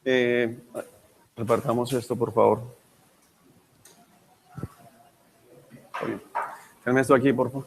Eh, Repartamos esto, por favor. Oye, denme esto aquí, por favor.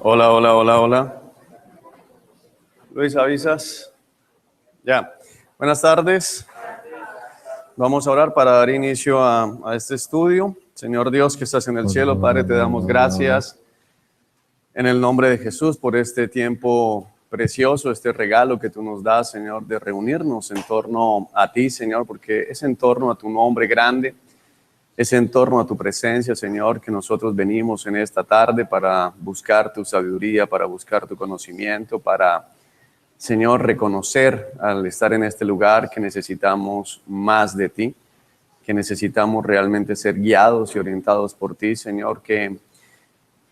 Hola, hola, hola, hola. Luis, ¿avisas? Ya. Buenas tardes. Vamos a orar para dar inicio a este estudio. Señor Dios que estás en el cielo, Padre, te damos gracias en el nombre de Jesús por este tiempo precioso, este regalo que tú nos das, Señor, de reunirnos en torno a ti, Señor, porque es en torno a tu nombre grande, es en torno a tu presencia, Señor, que nosotros venimos en esta tarde para buscar tu sabiduría, para buscar tu conocimiento, para, Señor, reconocer al estar en este lugar que necesitamos más de ti, que necesitamos realmente ser guiados y orientados por ti, Señor, que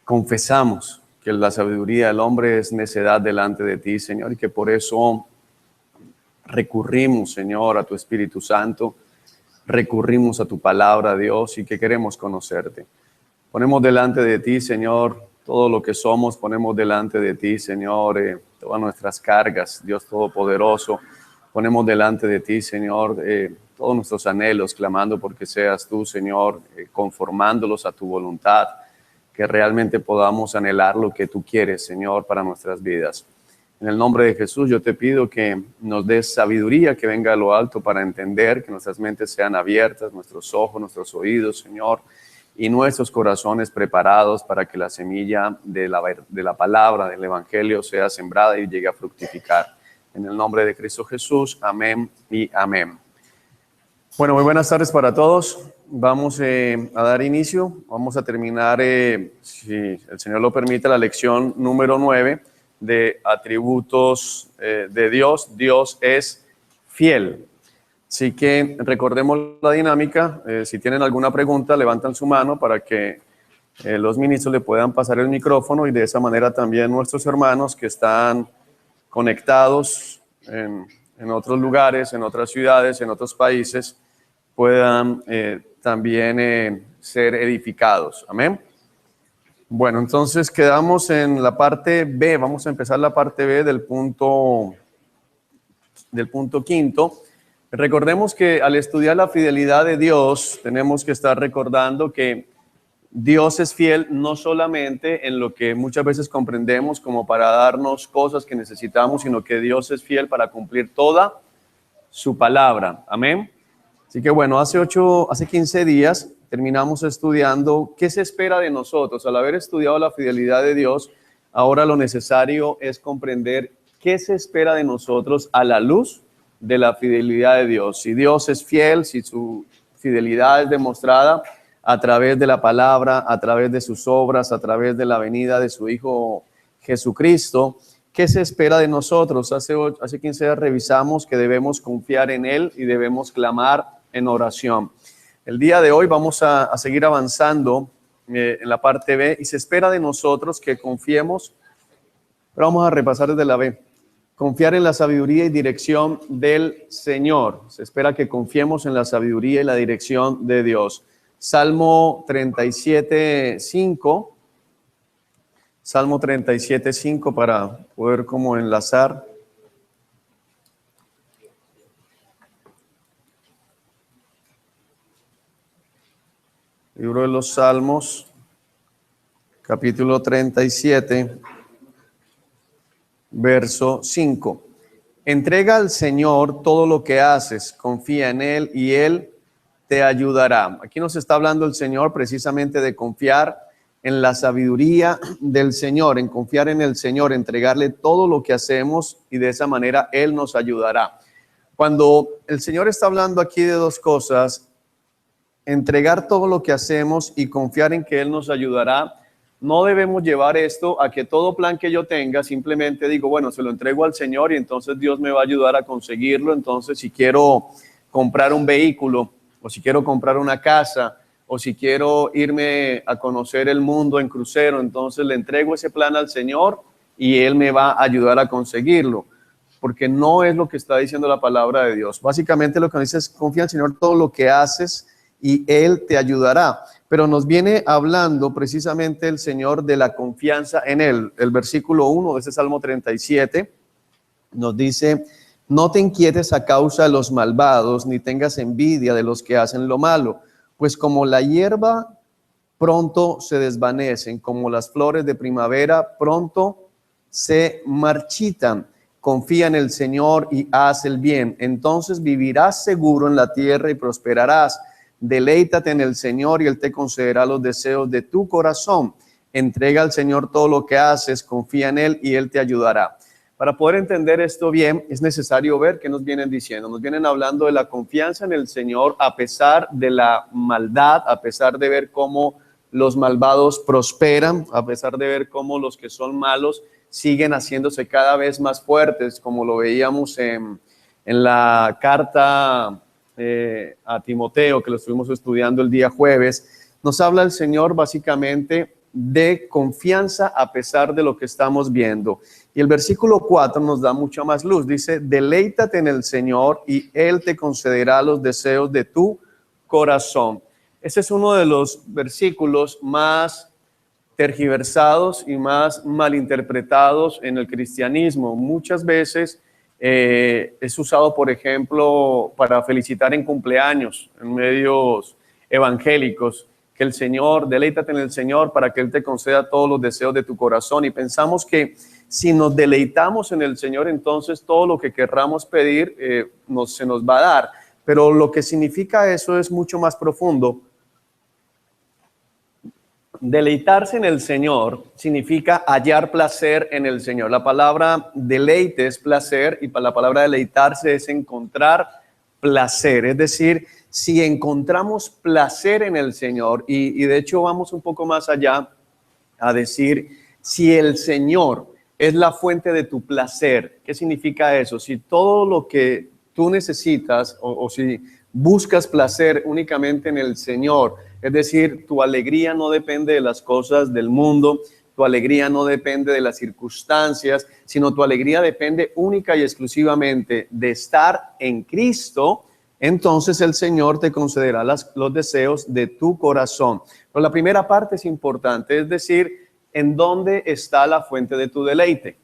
confesamos que la sabiduría del hombre es necedad delante de ti, Señor, y que por eso recurrimos, Señor, a tu Espíritu Santo, recurrimos a tu palabra, Dios, y que queremos conocerte. Ponemos delante de ti, Señor, todo lo que somos, ponemos delante de ti, Señor, todas nuestras cargas, Dios Todopoderoso, ponemos delante de ti, Señor, todos nuestros anhelos, clamando porque seas tú, Señor, conformándolos a tu voluntad, que realmente podamos anhelar lo que tú quieres, Señor, para nuestras vidas. En el nombre de Jesús yo te pido que nos des sabiduría que venga a lo alto para entender, que nuestras mentes sean abiertas, nuestros ojos, nuestros oídos, Señor, y nuestros corazones preparados para que la semilla de la palabra, del Evangelio sea sembrada y llegue a fructificar. En el nombre de Cristo Jesús, amén y amén. Bueno, muy buenas tardes para todos. Vamos a dar inicio. Vamos a terminar, si el Señor lo permite, la lección número 9 de atributos de Dios. Dios es fiel. Así que recordemos la dinámica. Si tienen alguna pregunta, levantan su mano para que los ministros le puedan pasar el micrófono y de esa manera también nuestros hermanos que están conectados en en otros lugares, en otras ciudades, en otros países, puedan también ser edificados. Amén. Bueno, entonces quedamos en la parte B. Vamos a empezar la parte B del punto quinto. Recordemos que al estudiar la fidelidad de Dios, tenemos que estar recordando que Dios es fiel no solamente en lo que muchas veces comprendemos como para darnos cosas que necesitamos, sino que Dios es fiel para cumplir toda su palabra. Amén. Así que bueno, hace 15 días terminamos estudiando qué se espera de nosotros. Al haber estudiado la fidelidad de Dios, ahora lo necesario es comprender qué se espera de nosotros a la luz de la fidelidad de Dios. Si Dios es fiel, si su fidelidad es demostrada a través de la palabra, a través de sus obras, a través de la venida de su Hijo Jesucristo, ¿qué se espera de nosotros? Hace 15 días revisamos que debemos confiar en Él y debemos clamar en oración. El día de hoy vamos a seguir avanzando en la parte B y se espera de nosotros que confiemos, pero vamos a repasar desde la B. Confiar en la sabiduría y dirección del Señor. Se espera que confiemos en la sabiduría y la dirección de Dios. Salmo 37:5. Salmo 37:5 para poder como enlazar. Libro de los Salmos, capítulo 37, verso 5. Entrega al Señor todo lo que haces, confía en Él y Él te ayudará. Aquí nos está hablando el Señor precisamente de confiar en la sabiduría del Señor, en confiar en el Señor, entregarle todo lo que hacemos y de esa manera Él nos ayudará. Cuando el Señor está hablando aquí de dos cosas, entregar todo lo que hacemos y confiar en que Él nos ayudará, no debemos llevar esto a que todo plan que yo tenga, simplemente digo, bueno, se lo entrego al Señor y entonces Dios me va a ayudar a conseguirlo. Entonces, si quiero comprar un vehículo, o si quiero comprar una casa, o si quiero irme a conocer el mundo en crucero, entonces le entrego ese plan al Señor y Él me va a ayudar a conseguirlo. Porque no es lo que está diciendo la palabra de Dios. Básicamente lo que dice es, confía en el Señor todo lo que haces y Él te ayudará. Pero nos viene hablando precisamente el Señor de la confianza en Él. El versículo 1 de ese Salmo 37 nos dice, no te inquietes a causa de los malvados, ni tengas envidia de los que hacen lo malo, pues como la hierba pronto se desvanecen, como las flores de primavera pronto se marchitan. Confía en el Señor y haz el bien, entonces vivirás seguro en la tierra y prosperarás. Deleítate en el Señor y Él te concederá los deseos de tu corazón. Entrega al Señor todo lo que haces, confía en Él y Él te ayudará. Para poder entender esto bien, es necesario ver qué nos vienen diciendo. Nos vienen hablando de la confianza en el Señor a pesar de la maldad, a pesar de ver cómo los malvados prosperan, a pesar de ver cómo los que son malos siguen haciéndose cada vez más fuertes, como lo veíamos en la carta a Timoteo, que lo estuvimos estudiando el día jueves. Nos habla el Señor básicamente de confianza a pesar de lo que estamos viendo. Y el versículo 4 nos da mucha más luz. Dice, deleítate en el Señor y Él te concederá los deseos de tu corazón. Ese es uno de los versículos más tergiversados y más malinterpretados en el cristianismo. Muchas veces es usado, por ejemplo, para felicitar en cumpleaños, en medios evangélicos, que el Señor, deleítate en el Señor para que Él te conceda todos los deseos de tu corazón. Y pensamos que si nos deleitamos en el Señor, entonces todo lo que querramos pedir se nos va a dar. Pero lo que significa eso es mucho más profundo. Deleitarse en el Señor significa hallar placer en el Señor. La palabra deleite es placer y la palabra deleitarse es encontrar placer. Es decir, si encontramos placer en el Señor, y de hecho vamos un poco más allá a decir, si el Señor es la fuente de tu placer, ¿qué significa eso? Si todo lo que tú necesitas o si buscas placer únicamente en el Señor, es decir, tu alegría no depende de las cosas del mundo, tu alegría no depende de las circunstancias, sino tu alegría depende única y exclusivamente de estar en Cristo, entonces el Señor te concederá los deseos de tu corazón. Pero la primera parte es importante, es decir, ¿en dónde está la fuente de tu deleite?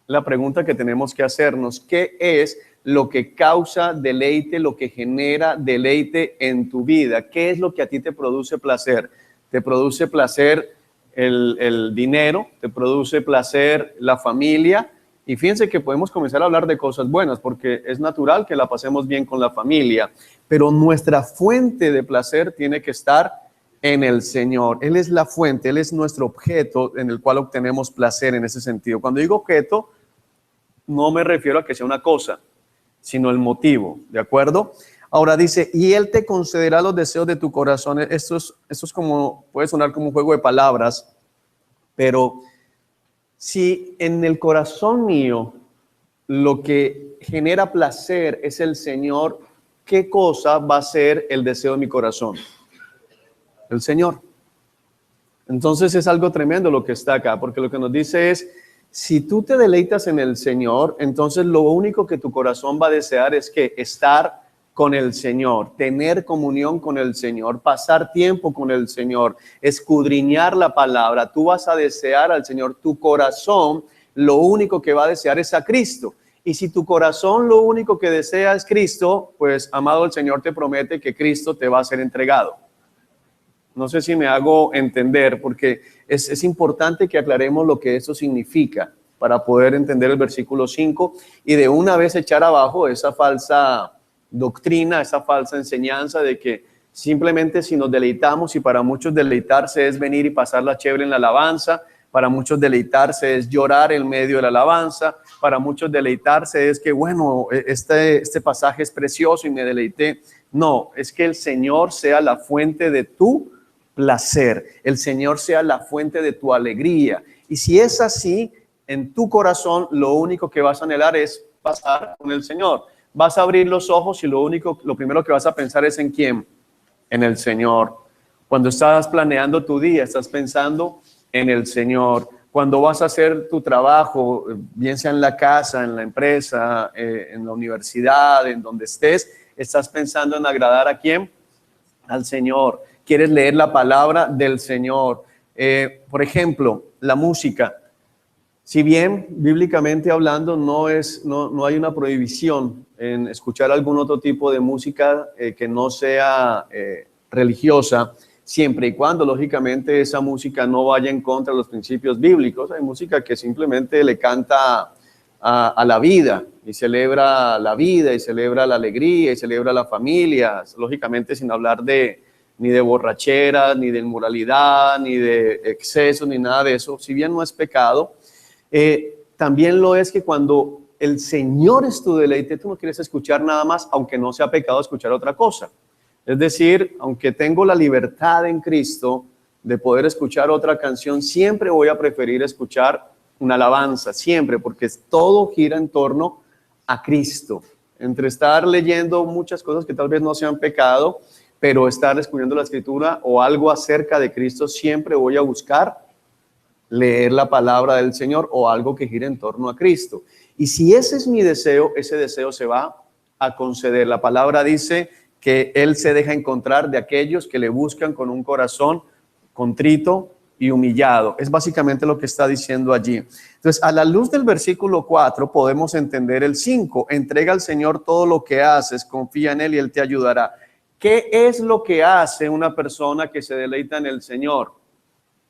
La pregunta que tenemos que hacernos, ¿qué es lo que causa deleite, lo que genera deleite en tu vida? ¿Qué es lo que a ti te produce placer? ¿Te produce placer el dinero? ¿Te produce placer la familia? Y fíjense que podemos comenzar a hablar de cosas buenas, porque es natural que la pasemos bien con la familia, pero nuestra fuente de placer tiene que estar en el Señor. Él es la fuente, Él es nuestro objeto en el cual obtenemos placer en ese sentido. Cuando digo objeto, no me refiero a que sea una cosa, sino el motivo, ¿de acuerdo? Ahora dice, y Él te concederá los deseos de tu corazón. Esto es como, puede sonar como un juego de palabras, pero si en el corazón mío lo que genera placer es el Señor, ¿qué cosa va a ser el deseo de mi corazón? El Señor. Entonces es algo tremendo lo que está acá, porque lo que nos dice es, si tú te deleitas en el Señor, entonces lo único que tu corazón va a desear es que estar con el Señor, tener comunión con el Señor, pasar tiempo con el Señor, escudriñar la palabra. Tú vas a desear al Señor. Tu corazón lo único que va a desear es a Cristo. Y si tu corazón lo único que desea es Cristo, pues, amado, el Señor te promete que Cristo te va a ser entregado. No sé si me hago entender, porque es importante que aclaremos lo que eso significa para poder entender el versículo 5 y de una vez echar abajo esa falsa doctrina, esa falsa enseñanza de que simplemente si nos deleitamos, y para muchos deleitarse es venir y pasarla chévere en la alabanza, para muchos deleitarse es llorar en medio de la alabanza, para muchos deleitarse es que bueno, este pasaje es precioso y me deleité. No, es que el Señor sea la fuente de tu placer, el Señor sea la fuente de tu alegría. Y si es así, en tu corazón lo único que vas a anhelar es pasar con el Señor. Vas a abrir los ojos y lo primero que vas a pensar es ¿en quién? En el Señor. Cuando estás planeando tu día, estás pensando en el Señor. Cuando vas a hacer tu trabajo, bien sea en la casa, en la empresa, en la universidad, en donde estés, estás pensando en agradar ¿a quién? Al Señor. Quieres leer la palabra del Señor. Por ejemplo, la música. Si bien bíblicamente hablando no hay una prohibición en escuchar algún otro tipo de música que no sea religiosa, siempre y cuando lógicamente esa música no vaya en contra de los principios bíblicos. Hay música que simplemente le canta a la vida y celebra la vida y celebra la alegría y celebra la familia, lógicamente sin hablar ni de borrachera, ni de inmoralidad, ni de exceso, ni nada de eso. Si bien no es pecado, también lo es que cuando el Señor es tu deleite, tú no quieres escuchar nada más, aunque no sea pecado escuchar otra cosa. Es decir, aunque tengo la libertad en Cristo de poder escuchar otra canción, siempre voy a preferir escuchar una alabanza, siempre, porque todo gira en torno a Cristo. Entre estar leyendo muchas cosas que tal vez no sean pecado, pero estar descubriendo la Escritura o algo acerca de Cristo, siempre voy a buscar leer la palabra del Señor o algo que gire en torno a Cristo. Y si ese es mi deseo, ese deseo se va a conceder. La palabra dice que Él se deja encontrar de aquellos que le buscan con un corazón contrito y humillado. Es básicamente lo que está diciendo allí. Entonces, a la luz del versículo 4 podemos entender el 5. Entrega al Señor todo lo que haces, confía en Él y Él te ayudará. ¿Qué es lo que hace una persona que se deleita en el Señor?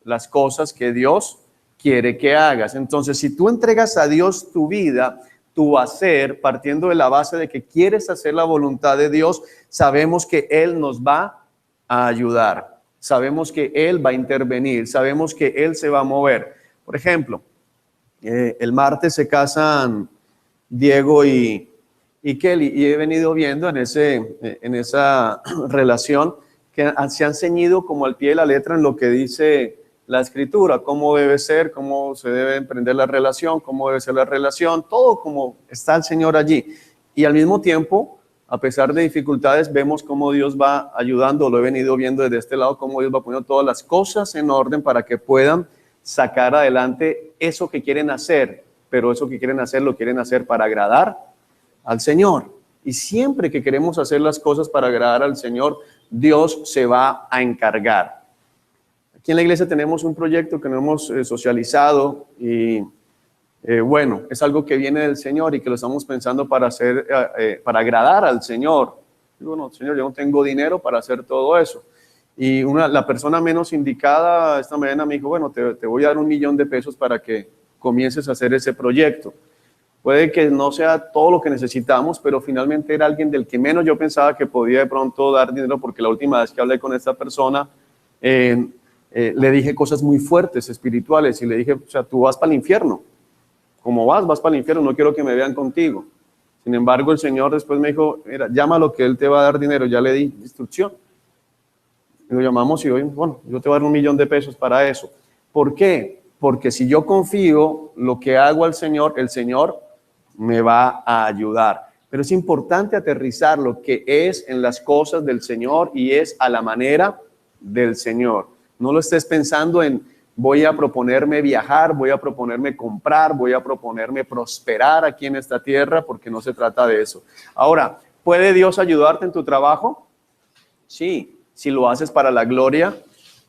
Las cosas que Dios quiere que hagas. Entonces, si tú entregas a Dios tu vida, tu hacer, partiendo de la base de que quieres hacer la voluntad de Dios, sabemos que Él nos va a ayudar. Sabemos que Él va a intervenir. Sabemos que Él se va a mover. Por ejemplo, el martes se casan Diego y Kelly, y he venido viendo en esa relación que se han ceñido como al pie de la letra en lo que dice la Escritura, cómo debe ser, cómo se debe emprender la relación, cómo debe ser la relación, todo como está el Señor allí. Y al mismo tiempo, a pesar de dificultades, vemos cómo Dios va ayudando, lo he venido viendo desde este lado, cómo Dios va poniendo todas las cosas en orden para que puedan sacar adelante eso que quieren hacer, pero eso que quieren hacer lo quieren hacer para agradar al Señor. Y siempre que queremos hacer las cosas para agradar al Señor, Dios se va a encargar. Aquí en la iglesia tenemos un proyecto que no hemos socializado y bueno, es algo que viene del Señor y que lo estamos pensando para hacer, para agradar al Señor. Digo, no, Señor, yo no tengo dinero para hacer todo eso. Y la persona menos indicada esta mañana me dijo, bueno, te voy a dar $1,000,000 para que comiences a hacer ese proyecto. Puede que no sea todo lo que necesitamos, pero finalmente era alguien del que menos yo pensaba que podía de pronto dar dinero, porque la última vez que hablé con esta persona, le dije cosas muy fuertes, espirituales, y le dije, o sea, tú vas para el infierno. ¿Cómo vas para el infierno? No quiero que me vean contigo. Sin embargo, el Señor después me dijo, mira, llámalo que Él te va a dar dinero. Ya le di instrucción. Y lo llamamos y hoy, bueno, yo te voy a dar $1,000,000 para eso. ¿Por qué? Porque si yo confío lo que hago al Señor, el Señor me va a ayudar. Pero es importante aterrizar lo que es en las cosas del Señor y es a la manera del Señor. No lo estés pensando en voy a proponerme viajar, voy a proponerme comprar, voy a proponerme prosperar aquí en esta tierra, porque no se trata de eso. Ahora, ¿puede Dios ayudarte en tu trabajo? Sí, si lo haces para la gloria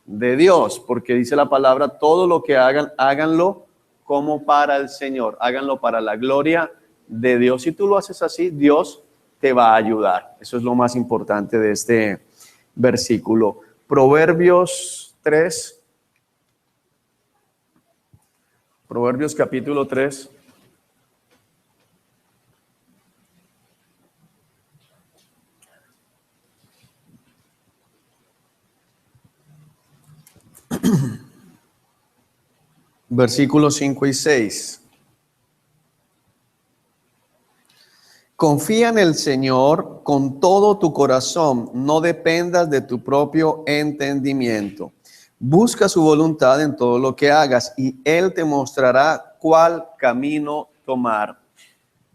de Dios, porque dice la palabra, todo lo que hagan, háganlo como para el Señor, háganlo para la gloria de Dios. Si tú lo haces así, Dios te va a ayudar. Eso es lo más importante de este versículo. Proverbios 3. Proverbios capítulo 3. Versículos 5 y 6. Confía en el Señor con todo tu corazón, no dependas de tu propio entendimiento. Busca su voluntad en todo lo que hagas y Él te mostrará cuál camino tomar.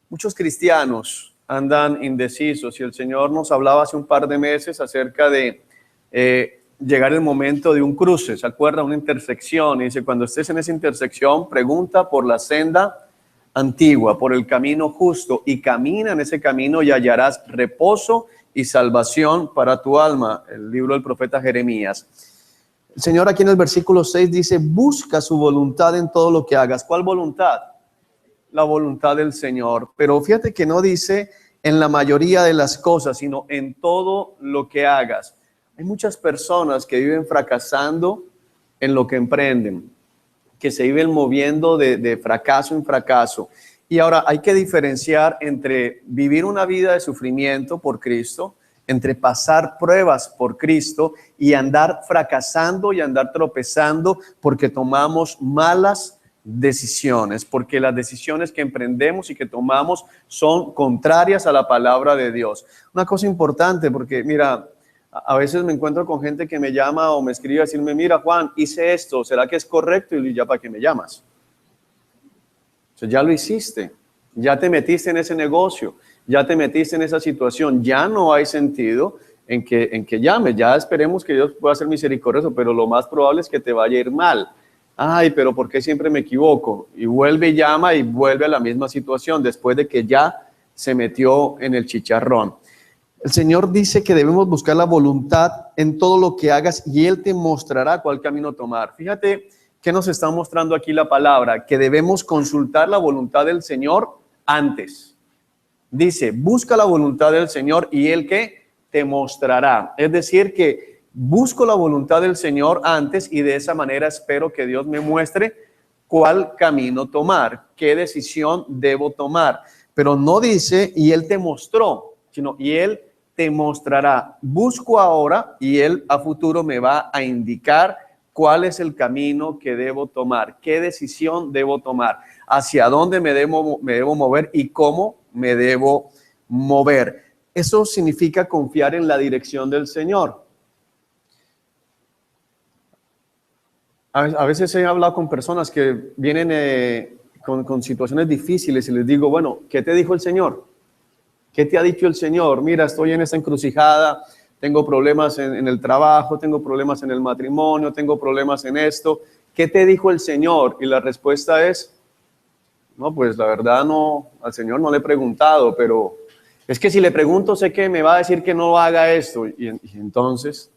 Muchos cristianos andan indecisos y el Señor nos hablaba hace un par de meses acerca de llegar el momento de un cruce, ¿se acuerda? Una intersección, y dice, cuando estés en esa intersección, pregunta por la senda antigua, por el camino justo, y camina en ese camino y hallarás reposo y salvación para tu alma. El libro del profeta Jeremías. El Señor aquí en el versículo 6 dice, busca su voluntad en todo lo que hagas. ¿Cuál voluntad? La voluntad del Señor. Pero fíjate que no dice en la mayoría de las cosas, sino en todo lo que hagas. Hay muchas personas que viven fracasando en lo que emprenden, que se viven moviendo de fracaso en fracaso. Y ahora hay que diferenciar entre vivir una vida de sufrimiento por Cristo, entre pasar pruebas por Cristo y andar fracasando y andar tropezando porque tomamos malas decisiones, porque las decisiones que emprendemos y que tomamos son contrarias a la palabra de Dios. Una cosa importante, porque mira, a veces me encuentro con gente que me llama o me escribe a decirme, mira Juan, hice esto, ¿será que es correcto? Y ya, ¿para qué me llamas? O sea, ya lo hiciste, ya te metiste en ese negocio, ya te metiste en esa situación, ya no hay sentido en que llames, ya esperemos que Dios pueda ser misericordioso, pero lo más probable es que te vaya a ir mal. Ay, pero ¿por qué siempre me equivoco? Y vuelve y llama y vuelve a la misma situación después de que ya se metió en el chicharrón. El Señor dice que debemos buscar la voluntad en todo lo que hagas y Él te mostrará cuál camino tomar. Fíjate que nos está mostrando aquí la palabra, que debemos consultar la voluntad del Señor antes. Dice, busca la voluntad del Señor y Él que te mostrará. Es decir, que busco la voluntad del Señor antes y de esa manera espero que Dios me muestre cuál camino tomar, qué decisión debo tomar. Pero no dice, y Él te mostró, sino, y Él te mostrará. Busco ahora y Él a futuro me va a indicar cuál es el camino que debo tomar, qué decisión debo tomar, hacia dónde me debo mover y cómo me debo mover. Eso significa confiar en la dirección del Señor. A veces he hablado con personas que vienen con situaciones difíciles y les digo, bueno, ¿qué te dijo el Señor? ¿Qué te ha dicho el Señor? Mira, estoy en esta encrucijada, tengo problemas en el trabajo, tengo problemas en el matrimonio, tengo problemas en esto. ¿qué te dijo el Señor? Y la respuesta es, no, pues la verdad no, al Señor no le he preguntado, pero es que si le pregunto sé que me va a decir que no haga esto. Y entonces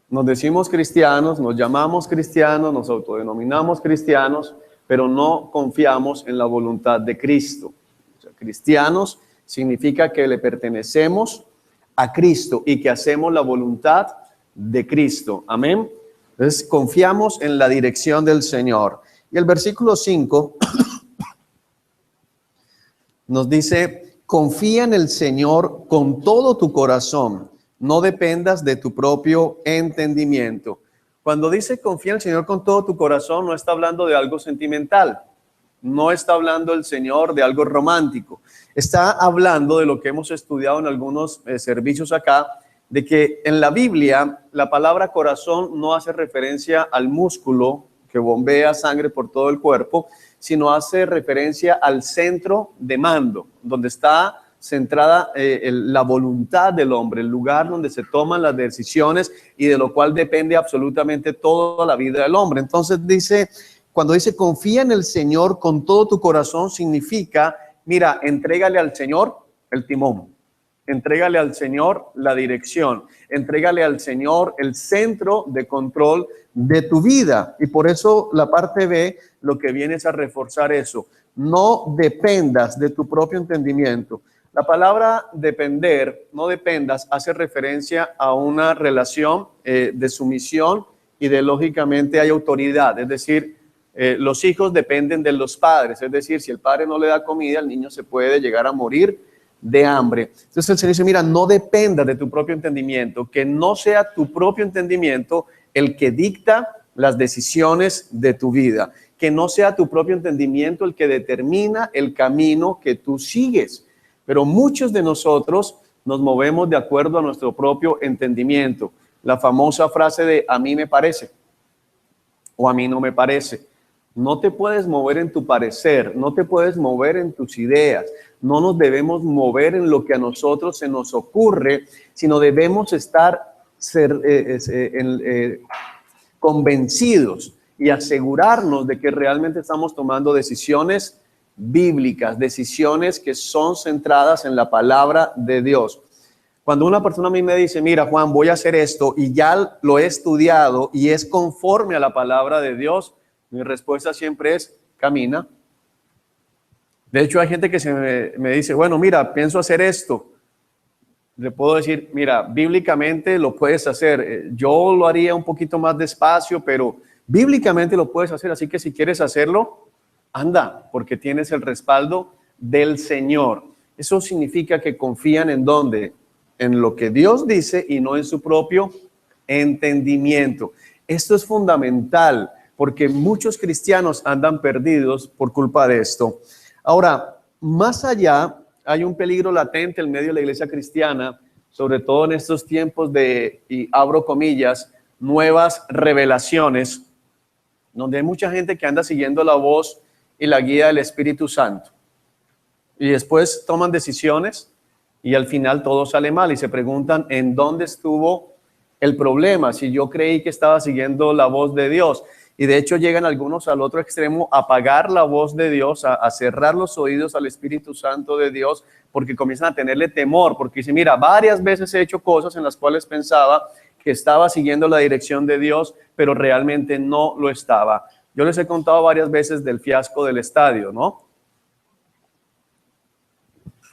nos decimos cristianos, nos llamamos cristianos, nos autodenominamos cristianos, pero no confiamos en la voluntad de Cristo. O sea, cristianos significa que le pertenecemos a Cristo y que hacemos la voluntad de Cristo. Amén. Entonces confiamos en la dirección del Señor. Y el versículo 5 nos dice, confía en el Señor con todo tu corazón, no dependas de tu propio entendimiento. Cuando dice confía en el Señor con todo tu corazón, no está hablando de algo sentimental, no está hablando el Señor de algo romántico, está hablando de lo que hemos estudiado en algunos servicios acá, de que en la Biblia la palabra corazón no hace referencia al músculo que bombea sangre por todo el cuerpo, sino hace referencia al centro de mando, donde está centrada la voluntad del hombre, el lugar donde se toman las decisiones y de lo cual depende absolutamente toda la vida del hombre. Entonces dice, cuando dice confía en el Señor con todo tu corazón, significa, mira, entrégale al Señor el timón, entrégale al Señor la dirección, entrégale al Señor el centro de control de tu vida. Y por eso la parte B lo que viene es a reforzar eso. No dependas de tu propio entendimiento. La palabra depender, no dependas, hace referencia a una relación de sumisión y de lógicamente hay autoridad. Es decir, los hijos dependen de los padres. Es decir, si el padre no le da comida, el niño se puede llegar a morir de hambre. Entonces el Señor dice, mira, no dependa de tu propio entendimiento, que no sea tu propio entendimiento el que dicta las decisiones de tu vida, que no sea tu propio entendimiento el que determina el camino que tú sigues. Pero muchos de nosotros nos movemos de acuerdo a nuestro propio entendimiento. La famosa frase de a mí me parece o a mí no me parece. No te puedes mover en tu parecer, no te puedes mover en tus ideas, no nos debemos mover en lo que a nosotros se nos ocurre, sino debemos estar convencidos y asegurarnos de que realmente estamos tomando decisiones bíblicas, decisiones que son centradas en la palabra de Dios. Cuando una persona a mí me dice, mira Juan, voy a hacer esto y ya lo he estudiado y es conforme a la palabra de Dios, mi respuesta siempre es, camina. De hecho, hay gente que me dice, bueno, mira, pienso hacer esto. Le puedo decir, mira, bíblicamente lo puedes hacer. Yo lo haría un poquito más despacio, pero bíblicamente lo puedes hacer. Así que si quieres hacerlo, anda, porque tienes el respaldo del Señor. Eso significa que confían en dónde, en lo que Dios dice y no en su propio entendimiento. Esto es fundamental porque muchos cristianos andan perdidos por culpa de esto. Ahora, más allá, hay un peligro latente en medio de la iglesia cristiana, sobre todo en estos tiempos de, y abro comillas, nuevas revelaciones, donde hay mucha gente que anda siguiendo la voz y la guía del Espíritu Santo. Y después toman decisiones y al final todo sale mal y se preguntan en dónde estuvo el problema, si yo creí que estaba siguiendo la voz de Dios. Y de hecho llegan algunos al otro extremo a apagar la voz de Dios, a cerrar los oídos al Espíritu Santo de Dios, porque comienzan a tenerle temor, porque dicen, mira, varias veces he hecho cosas en las cuales pensaba que estaba siguiendo la dirección de Dios, pero realmente no lo estaba. Yo les he contado varias veces del fiasco del estadio, ¿no?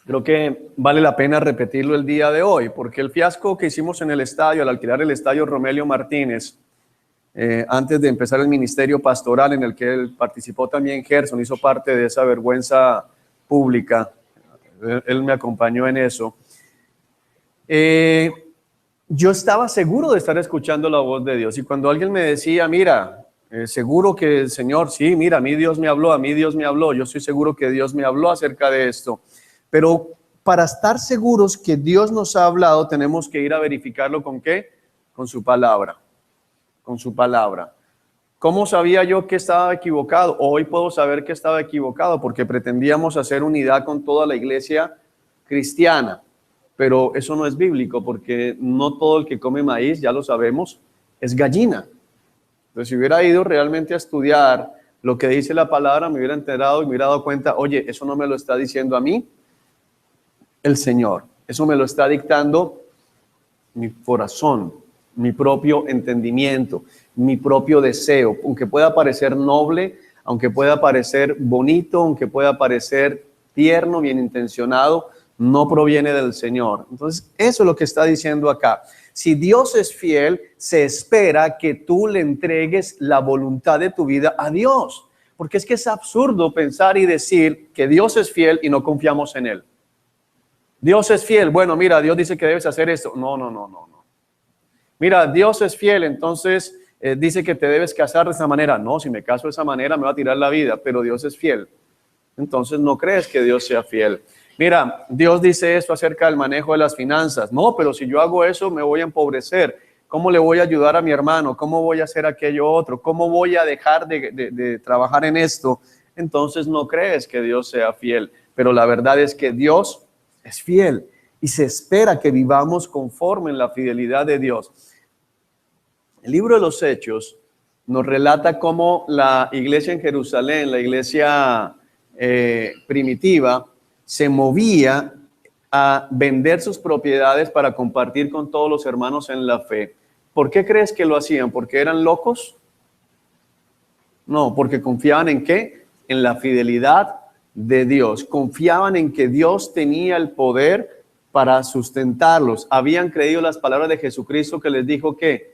Creo que vale la pena repetirlo el día de hoy, porque el fiasco que hicimos en el estadio, al alquilar el estadio Romelio Martínez, antes de empezar el ministerio pastoral en el que él participó también, Gerson hizo parte de esa vergüenza pública, él me acompañó en eso. Yo estaba seguro de estar escuchando la voz de Dios y cuando alguien me decía, mira, seguro que el Señor, sí, mira, a mí Dios me habló, yo estoy seguro que Dios me habló acerca de esto, pero para estar seguros que Dios nos ha hablado tenemos que ir a verificarlo ¿con qué? Con su palabra. Con su palabra. ¿Cómo sabía yo que estaba equivocado? Hoy puedo saber que estaba equivocado porque pretendíamos hacer unidad con toda la iglesia cristiana, pero eso no es bíblico porque no todo el que come maíz, ya lo sabemos, es gallina. Entonces, si hubiera ido realmente a estudiar lo que dice la palabra, me hubiera enterado y me hubiera dado cuenta, oye, eso no me lo está diciendo a mí el Señor. Eso me lo está dictando mi corazón, mi propio entendimiento, mi propio deseo, aunque pueda parecer noble, aunque pueda parecer bonito, aunque pueda parecer tierno, bien intencionado, no proviene del Señor. Entonces, eso es lo que está diciendo acá. Si Dios es fiel, se espera que tú le entregues la voluntad de tu vida a Dios, porque es que es absurdo pensar y decir que Dios es fiel y no confiamos en Él. Dios es fiel. Bueno, mira, Dios dice que debes hacer esto. No. Mira, Dios es fiel, entonces dice que te debes casar de esa manera. No, si me caso de esa manera me va a tirar la vida, pero Dios es fiel. Entonces no crees que Dios sea fiel. Mira, Dios dice esto acerca del manejo de las finanzas. No, pero si yo hago eso me voy a empobrecer. ¿Cómo le voy a ayudar a mi hermano? ¿Cómo voy a hacer aquello otro? ¿Cómo voy a dejar de trabajar en esto? Entonces no crees que Dios sea fiel. Pero la verdad es que Dios es fiel y se espera que vivamos conforme en la fidelidad de Dios. El libro de los Hechos nos relata cómo la iglesia en Jerusalén, la iglesia primitiva, se movía a vender sus propiedades para compartir con todos los hermanos en la fe. ¿Por qué crees que lo hacían? ¿Porque eran locos? No, porque confiaban ¿en qué? En la fidelidad de Dios. Confiaban en que Dios tenía el poder para sustentarlos. Habían creído las palabras de Jesucristo que les dijo que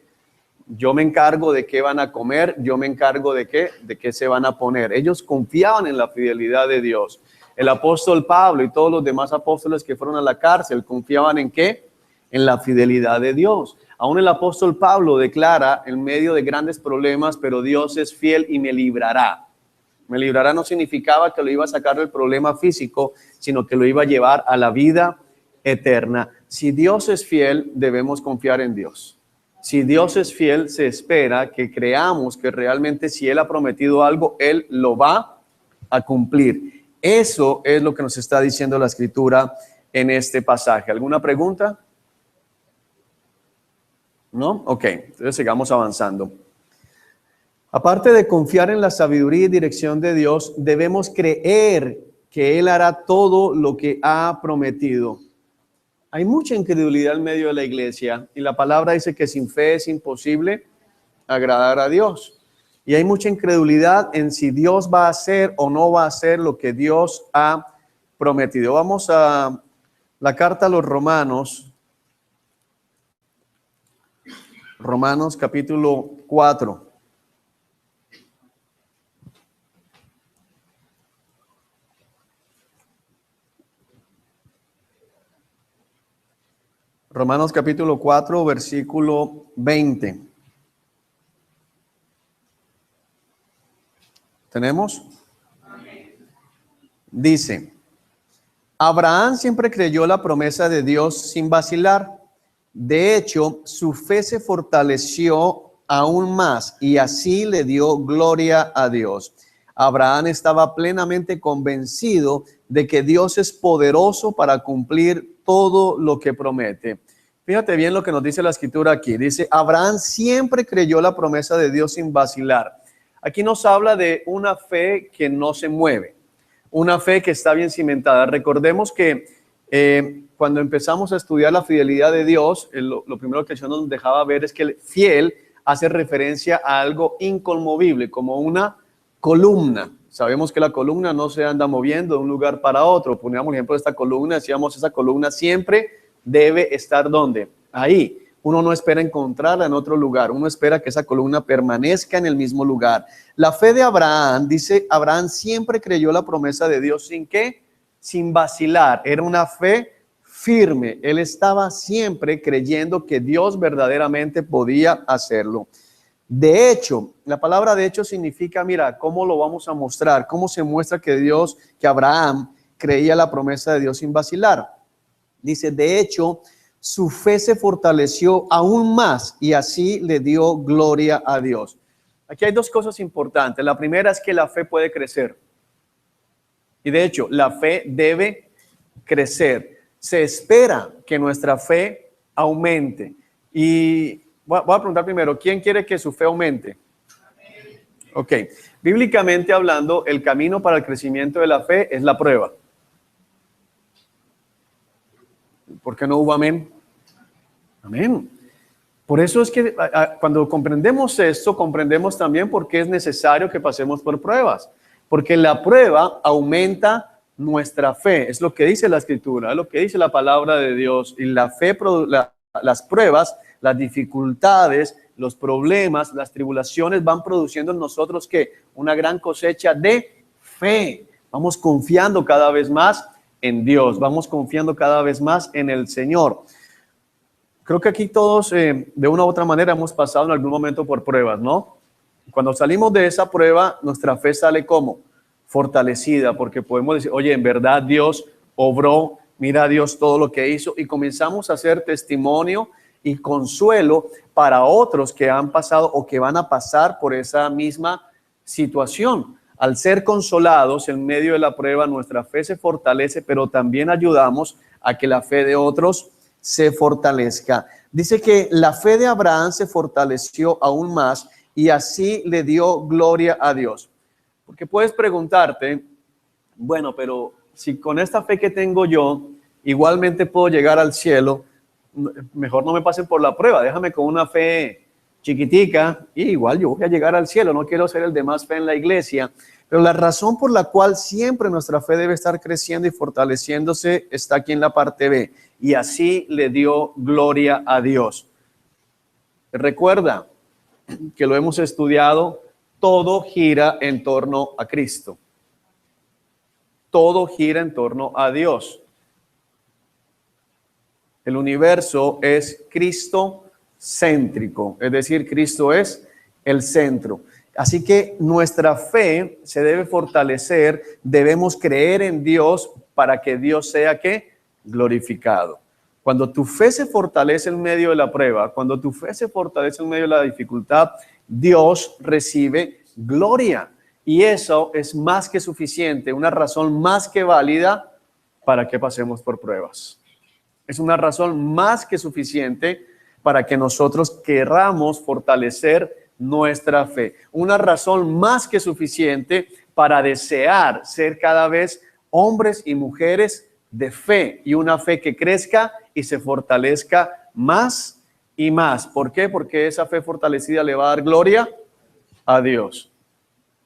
yo me encargo de qué van a comer, yo me encargo de qué se van a poner. Ellos confiaban en la fidelidad de Dios. El apóstol Pablo y todos los demás apóstoles que fueron a la cárcel confiaban ¿en qué? En la fidelidad de Dios. Aún el apóstol Pablo declara en medio de grandes problemas, pero Dios es fiel y me librará. Me librará no significaba que lo iba a sacar del problema físico, sino que lo iba a llevar a la vida eterna. Si Dios es fiel, debemos confiar en Dios. Si Dios es fiel, se espera que creamos que realmente si Él ha prometido algo, Él lo va a cumplir. Eso es lo que nos está diciendo la Escritura en este pasaje. ¿Alguna pregunta? ¿No? Ok, entonces sigamos avanzando. Aparte de confiar en la sabiduría y dirección de Dios, debemos creer que Él hará todo lo que ha prometido. Hay mucha incredulidad en medio de la iglesia y la palabra dice que sin fe es imposible agradar a Dios. Y hay mucha incredulidad en si Dios va a hacer o no va a hacer lo que Dios ha prometido. Vamos a la carta a los Romanos. Romanos capítulo 4. Romanos capítulo 4, versículo 20. ¿Tenemos? Dice, Abraham siempre creyó la promesa de Dios sin vacilar. De hecho, su fe se fortaleció aún más y así le dio gloria a Dios. Abraham estaba plenamente convencido de que Dios es poderoso para cumplir todo lo que promete. Fíjate bien lo que nos dice la Escritura aquí. Dice, Abraham siempre creyó la promesa de Dios sin vacilar. Aquí nos habla de una fe que no se mueve, una fe que está bien cimentada. Recordemos que cuando empezamos a estudiar la fidelidad de Dios, lo primero que el Señor nos dejaba ver es que el fiel hace referencia a algo inconmovible, como una columna. Sabemos que la columna no se anda moviendo de un lugar para otro. Poníamos el ejemplo de esta columna, decíamos, esa columna siempre debe estar ¿dónde? Ahí. Uno no espera encontrarla en otro lugar, uno espera que esa columna permanezca en el mismo lugar. La fe de Abraham, dice, Abraham siempre creyó la promesa de Dios sin ¿qué? Sin vacilar, era una fe firme. Él estaba siempre creyendo que Dios verdaderamente podía hacerlo. De hecho, la palabra de hecho significa, mira, ¿cómo lo vamos a mostrar? ¿Cómo se muestra que Abraham creía la promesa de Dios sin vacilar? Dice, de hecho, su fe se fortaleció aún más y así le dio gloria a Dios. Aquí hay dos cosas importantes. La primera es que la fe puede crecer. Y de hecho, la fe debe crecer. Se espera que nuestra fe aumente. Y voy a preguntar primero, ¿quién quiere que su fe aumente? Ok, bíblicamente hablando, el camino para el crecimiento de la fe es la prueba. ¿Por qué no hubo amén? Amén. Por eso es que cuando comprendemos esto, comprendemos también por qué es necesario que pasemos por pruebas. Porque la prueba aumenta nuestra fe. Es lo que dice la Escritura, es lo que dice la palabra de Dios. Y la fe, las pruebas, las dificultades, los problemas, las tribulaciones van produciendo en nosotros que una gran cosecha de fe. Vamos confiando cada vez más en Dios, vamos confiando cada vez más en el Señor. Creo que aquí todos, de una u otra manera, hemos pasado en algún momento por pruebas, ¿no? Cuando salimos de esa prueba, nuestra fe sale como fortalecida, porque podemos decir, oye, en verdad Dios obró, mira Dios todo lo que hizo, y comenzamos a hacer testimonio y consuelo para otros que han pasado o que van a pasar por esa misma situación. Al ser consolados en medio de la prueba, nuestra fe se fortalece, pero también ayudamos a que la fe de otros se fortalezca. Dice que la fe de Abraham se fortaleció aún más y así le dio gloria a Dios. Porque puedes preguntarte, bueno, pero si con esta fe que tengo yo, igualmente puedo llegar al cielo, mejor no me pasen por la prueba, déjame con una fe chiquitica y igual yo voy a llegar al cielo, no quiero ser el de más fe en la iglesia. Pero la razón por la cual siempre nuestra fe debe estar creciendo y fortaleciéndose está aquí en la parte B. Y así le dio gloria a Dios. Recuerda que lo hemos estudiado, todo gira en torno a Cristo. Todo gira en torno a Dios. El universo es cristocéntrico, es decir, Cristo es el centro. Así que nuestra fe se debe fortalecer, debemos creer en Dios para que Dios sea ¿qué? Glorificado. Cuando tu fe se fortalece en medio de la prueba, cuando tu fe se fortalece en medio de la dificultad, Dios recibe gloria. Y eso es más que suficiente, una razón más que válida para que pasemos por pruebas. Es una razón más que suficiente para que nosotros querramos fortalecer nuestra fe. Una razón más que suficiente para desear ser cada vez hombres y mujeres de fe y una fe que crezca y se fortalezca más y más. ¿Por qué? Porque esa fe fortalecida le va a dar gloria a Dios.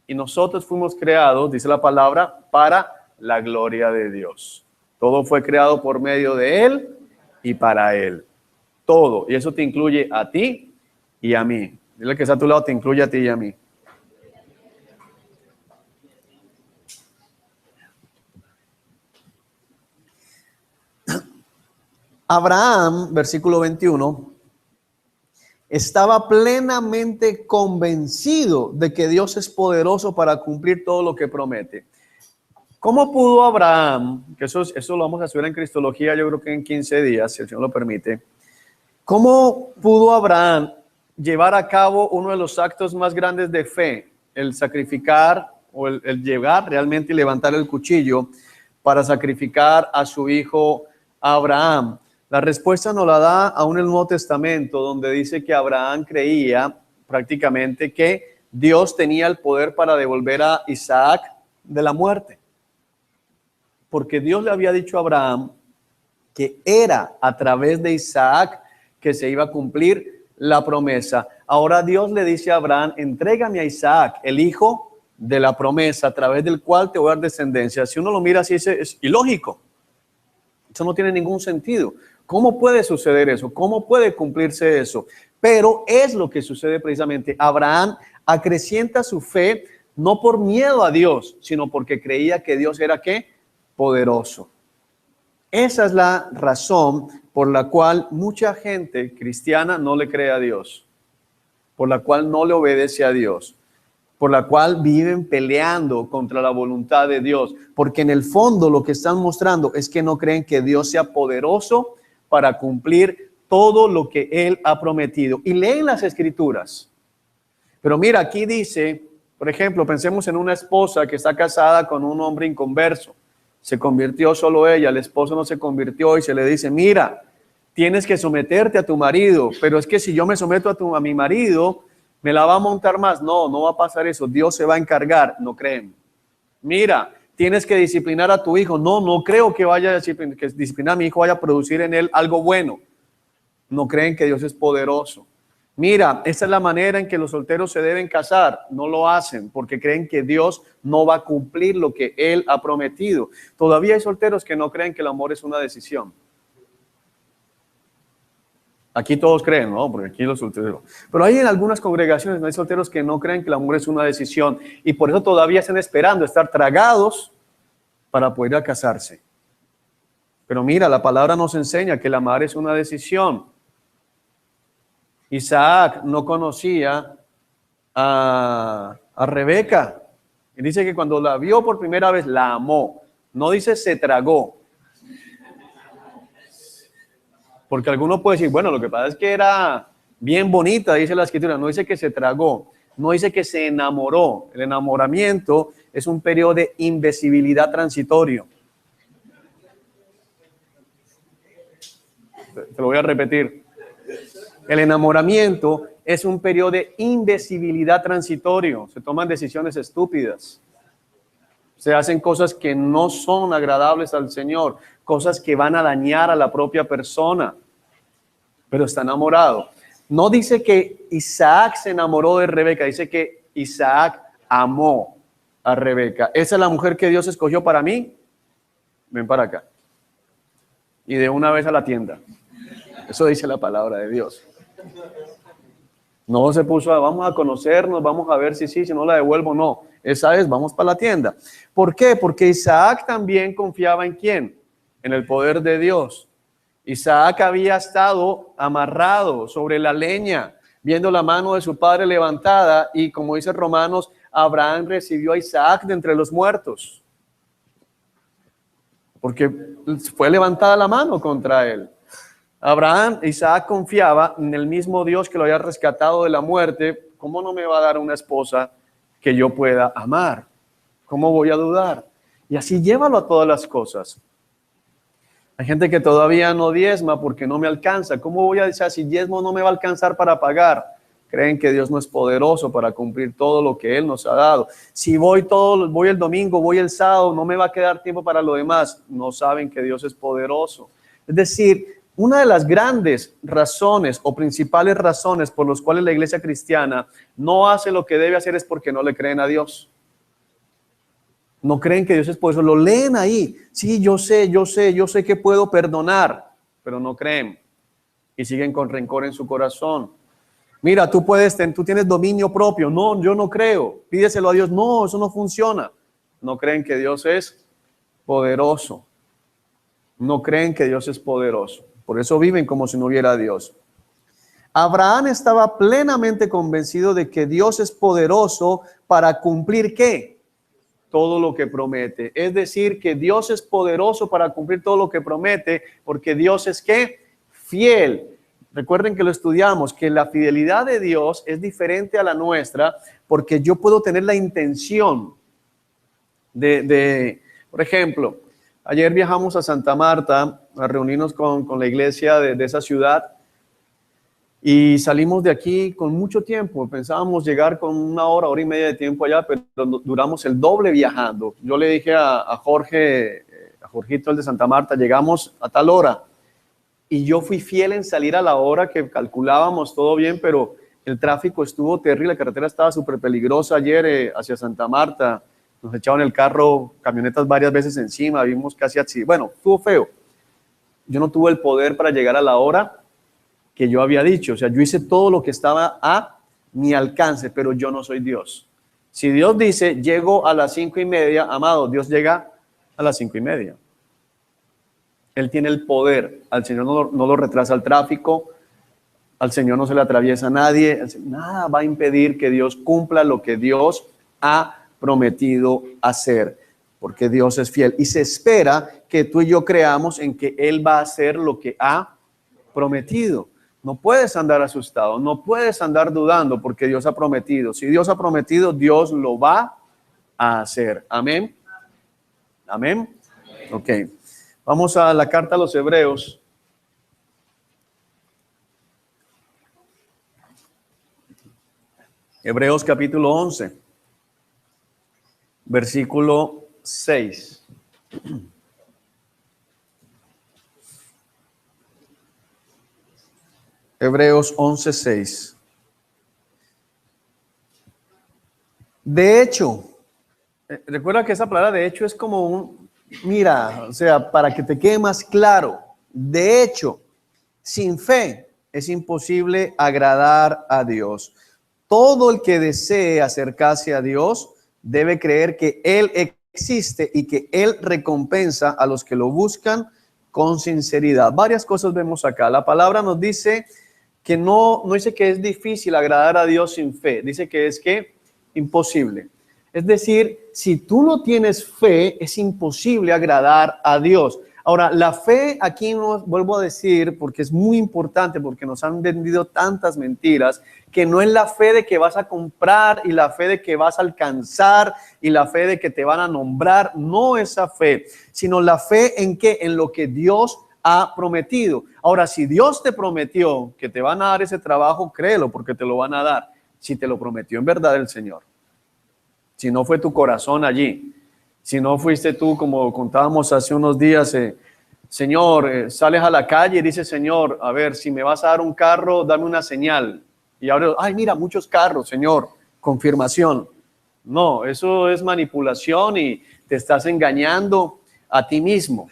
Y nosotros fuimos creados, dice la palabra, para la gloria de Dios. Todo fue creado por medio de Él y para Él. Todo. Y eso te incluye a ti y a mí. Dile que está a tu lado, te incluye a ti y a mí. Abraham, versículo 21, estaba plenamente convencido de que Dios es poderoso para cumplir todo lo que promete. ¿Cómo pudo Abraham, que eso lo vamos a estudiar en Cristología, yo creo que en 15 días, si el Señor lo permite, cómo pudo Abraham llevar a cabo uno de los actos más grandes de fe, el sacrificar o el llegar realmente y levantar el cuchillo para sacrificar a su hijo Abraham? La respuesta nos la da aún el Nuevo Testamento, donde dice que Abraham creía prácticamente que Dios tenía el poder para devolver a Isaac de la muerte. Porque Dios le había dicho a Abraham que era a través de Isaac que se iba a cumplir la promesa. Ahora Dios le dice a Abraham, entrégame a Isaac, el hijo de la promesa, a través del cual te voy a dar descendencia. Si uno lo mira así, es ilógico. Eso no tiene ningún sentido. ¿Cómo puede suceder eso? ¿Cómo puede cumplirse eso? Pero es lo que sucede precisamente. Abraham acrecienta su fe no por miedo a Dios, sino porque creía que Dios era ¿qué? Poderoso. Esa es la razón por la cual mucha gente cristiana no le cree a Dios, por la cual no le obedece a Dios, por la cual viven peleando contra la voluntad de Dios, porque en el fondo lo que están mostrando es que no creen que Dios sea poderoso para cumplir todo lo que Él ha prometido. Y leen las Escrituras. Pero mira, aquí dice, por ejemplo, pensemos en una esposa que está casada con un hombre inconverso. Se convirtió solo ella, el esposo no se convirtió y se le dice, mira, tienes que someterte a tu marido, pero es que si yo me someto a mi marido, ¿Me la va a montar más? No, no va a pasar eso. Dios se va a encargar. No creen. Mira, tienes que disciplinar a tu hijo. No, no creo que vaya a disciplinar a mi hijo, vaya a producir en él algo bueno. No creen que Dios es poderoso. Mira, esta es la manera en que los solteros se deben casar. No lo hacen porque creen que Dios no va a cumplir lo que Él ha prometido. Todavía hay solteros que no creen que el amor es una decisión. Aquí todos creen, ¿no? Porque aquí los solteros. Pero hay en algunas congregaciones, no hay solteros que no creen que el amor es una decisión y por eso todavía están esperando estar tragados para poder ir a casarse. Pero mira, la palabra nos enseña que el amar es una decisión. Isaac no conocía a Rebeca. Y dice que cuando la vio por primera vez, la amó. No dice se tragó. Porque alguno puede decir, bueno, lo que pasa es que era bien bonita, dice la escritura. No dice que se tragó, no dice que se enamoró. El enamoramiento es un periodo de invisibilidad transitorio. Te lo voy a repetir. El enamoramiento es un periodo de invisibilidad transitorio. Se toman decisiones estúpidas. Se hacen cosas que no son agradables al Señor, cosas que van a dañar a la propia persona, pero está enamorado. No dice que Isaac se enamoró de Rebeca, dice que Isaac amó a Rebeca. ¿Esa es la mujer que Dios escogió para mí? Ven para acá. Y de una vez a la tienda. Eso dice la palabra de Dios. No se puso a, vamos a conocernos, vamos a ver si sí, si no la devuelvo, no. Esa es, vamos para la tienda. ¿Por qué? Porque Isaac también confiaba en ¿quién? En el poder de Dios. Isaac había estado amarrado sobre la leña, viendo la mano de su padre levantada, y como dice Romanos, Abraham recibió a Isaac de entre los muertos. Porque fue levantada la mano contra él. Isaac confiaba en el mismo Dios que lo había rescatado de la muerte. ¿Cómo no me va a dar una esposa que yo pueda amar? ¿Cómo voy a dudar? Y así llévalo a todas las cosas. Hay gente que todavía no diezma porque no me alcanza. ¿Cómo voy a decir si diezmo no me va a alcanzar para pagar? Creen que Dios no es poderoso para cumplir todo lo que Él nos ha dado. Si voy el domingo, voy el sábado, no me va a quedar tiempo para lo demás. No saben que Dios es poderoso. Es decir, una de las grandes razones o principales razones por las cuales la iglesia cristiana no hace lo que debe hacer es porque no le creen a Dios. No creen que Dios es poderoso. Lo leen ahí. Sí, yo sé que puedo perdonar, pero no creen y siguen con rencor en su corazón. Mira, tú tienes dominio propio. No, yo no creo. Pídeselo a Dios. No, eso no funciona. No creen que Dios es poderoso. No creen que Dios es poderoso. Por eso viven como si no hubiera Dios. Abraham estaba plenamente convencido de que Dios es poderoso para cumplir ¿qué? Todo lo que promete. Es decir, que Dios es poderoso para cumplir todo lo que promete, porque Dios es ¿qué? Fiel. Recuerden que lo estudiamos, que la fidelidad de Dios es diferente a la nuestra, porque yo puedo tener la intención por ejemplo, ayer viajamos a Santa Marta a reunirnos con la iglesia de esa ciudad y salimos de aquí con mucho tiempo. Pensábamos llegar con una hora y media de tiempo allá, pero duramos el doble viajando. Yo le dije a Jorgito, el de Santa Marta, llegamos a tal hora. Y yo fui fiel en salir a la hora que calculábamos, todo bien, pero el tráfico estuvo terrible, la carretera estaba súper peligrosa ayer hacia Santa Marta. Nos echaron el carro, camionetas varias veces encima, vimos casi así. Bueno, estuvo feo. Yo no tuve el poder para llegar a la hora que yo había dicho. O sea, yo hice todo lo que estaba a mi alcance, pero yo no soy Dios. Si Dios dice, llego a las 5:30, amado, Dios llega a las 5:30. Él tiene el poder. Al Señor no lo retrasa el tráfico, al Señor no se le atraviesa a nadie, nada va a impedir que Dios cumpla lo que Dios ha prometido hacer, porque Dios es fiel y se espera que tú y yo creamos en que Él va a hacer lo que ha prometido. No puedes andar asustado, no puedes andar dudando, porque Dios ha prometido. Si Dios ha prometido, Dios lo va a hacer. Amén. Amén. Ok. Vamos a la carta a los Hebreos. Hebreos capítulo 11, versículo 6. Hebreos 11, 6. De hecho, recuerda que esa palabra de hecho es como un, mira, o sea, para que te quede más claro. De hecho, sin fe es imposible agradar a Dios. Todo el que desee acercarse a Dios debe creer que Él existe y que Él recompensa a los que lo buscan con sinceridad. Varias cosas vemos acá. La palabra nos dice que no dice que es difícil agradar a Dios sin fe. Dice que es que imposible. Es decir, si tú no tienes fe, es imposible agradar a Dios. Ahora, la fe aquí no, vuelvo a decir, porque es muy importante, porque nos han vendido tantas mentiras, que no es la fe de que vas a comprar y la fe de que vas a alcanzar y la fe de que te van a nombrar, no esa fe, sino la fe en qué, en lo que Dios ha prometido. Ahora, si Dios te prometió que te van a dar ese trabajo, créelo, porque te lo van a dar. Si te lo prometió en verdad el Señor. Si no fue tu corazón allí. Si no fuiste tú, como contábamos hace unos días, Señor, sales a la calle y dices, Señor, a ver, si me vas a dar un carro, dame una señal. Y ahora, ay, mira, muchos carros, Señor, confirmación. No, eso es manipulación y te estás engañando a ti mismo.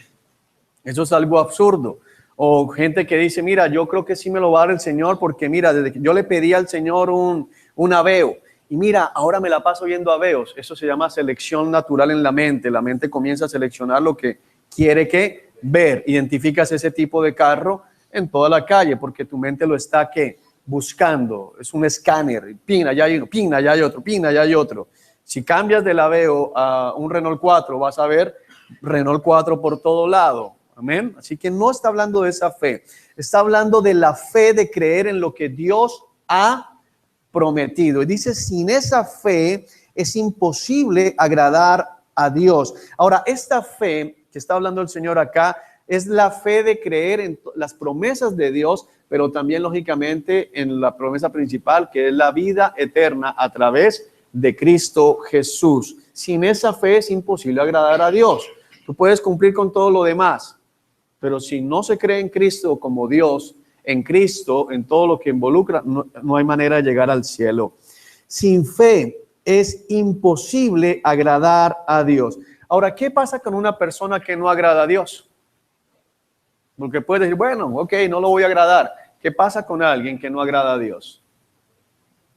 Eso es algo absurdo. O gente que dice, mira, yo creo que sí me lo va a dar el Señor porque mira, desde que yo le pedí al Señor un aveo y mira, ahora me la paso viendo aveos. Eso se llama selección natural en la mente. La mente comienza a seleccionar lo que quiere que ver. Identificas ese tipo de carro en toda la calle porque tu mente lo está ¿qué? Buscando. Es un escáner. Pin, allá hay uno, pin, allá hay otro, pin, allá hay otro. Si cambias del aveo a un Renault 4, vas a ver Renault 4 por todo lado. Amén. Así que no está hablando de esa fe. Está hablando de la fe de creer en lo que Dios ha prometido. Y dice, sin esa fe es imposible agradar a Dios. Ahora, esta fe que está hablando el Señor acá es la fe de creer en las promesas de Dios, pero también lógicamente en la promesa principal, que es la vida eterna a través de Cristo Jesús. Sin esa fe es imposible agradar a Dios. Tú puedes cumplir con todo lo demás, pero si no se cree en Cristo como Dios, en Cristo, en todo lo que involucra, no hay manera de llegar al cielo. Sin fe es imposible agradar a Dios. Ahora, ¿qué pasa con una persona que no agrada a Dios? Porque puedes decir, bueno, ok, no lo voy a agradar. ¿Qué pasa con alguien que no agrada a Dios?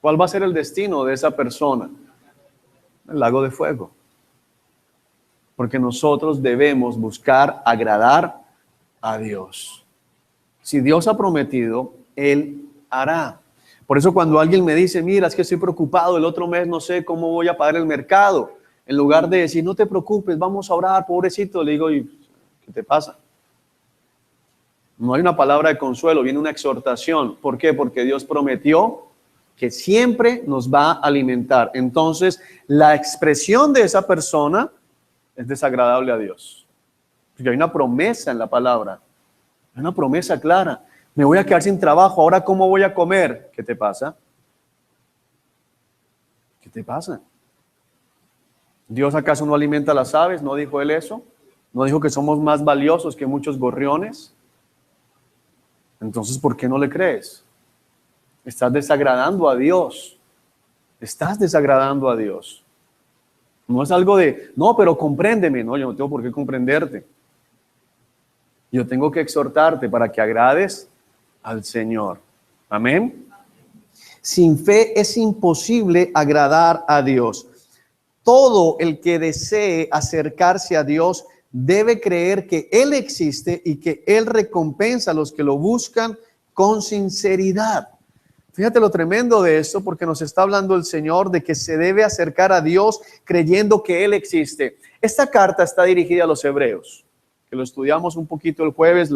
¿Cuál va a ser el destino de esa persona? El lago de fuego. Porque nosotros debemos buscar agradar a Dios. Si Dios ha prometido, Él hará. Por eso cuando alguien me dice, mira, es que estoy preocupado, el otro mes no sé cómo voy a pagar el mercado, en lugar de decir, no te preocupes, vamos a orar, pobrecito, le digo, ¿qué te pasa? No hay una palabra de consuelo, viene una exhortación. ¿Por qué? Porque Dios prometió que siempre nos va a alimentar. Entonces, la expresión de esa persona es desagradable a Dios. Porque hay una promesa en la palabra. Hay una promesa clara. Me voy a quedar sin trabajo. ¿Ahora cómo voy a comer? ¿Qué te pasa? ¿Qué te pasa? ¿Dios acaso no alimenta a las aves? ¿No dijo Él eso? ¿No dijo que somos más valiosos que muchos gorriones? Entonces, ¿por qué no le crees? Estás desagradando a Dios. Estás desagradando a Dios. No es algo de, no, pero compréndeme. No, yo no tengo por qué comprenderte. Yo tengo que exhortarte para que agrades al Señor. Amén. Sin fe es imposible agradar a Dios. Todo el que desee acercarse a Dios debe creer que Él existe y que Él recompensa a los que lo buscan con sinceridad. Fíjate lo tremendo de esto, porque nos está hablando el Señor de que se debe acercar a Dios creyendo que Él existe. Esta carta está dirigida a los hebreos, que lo estudiamos un poquito el jueves,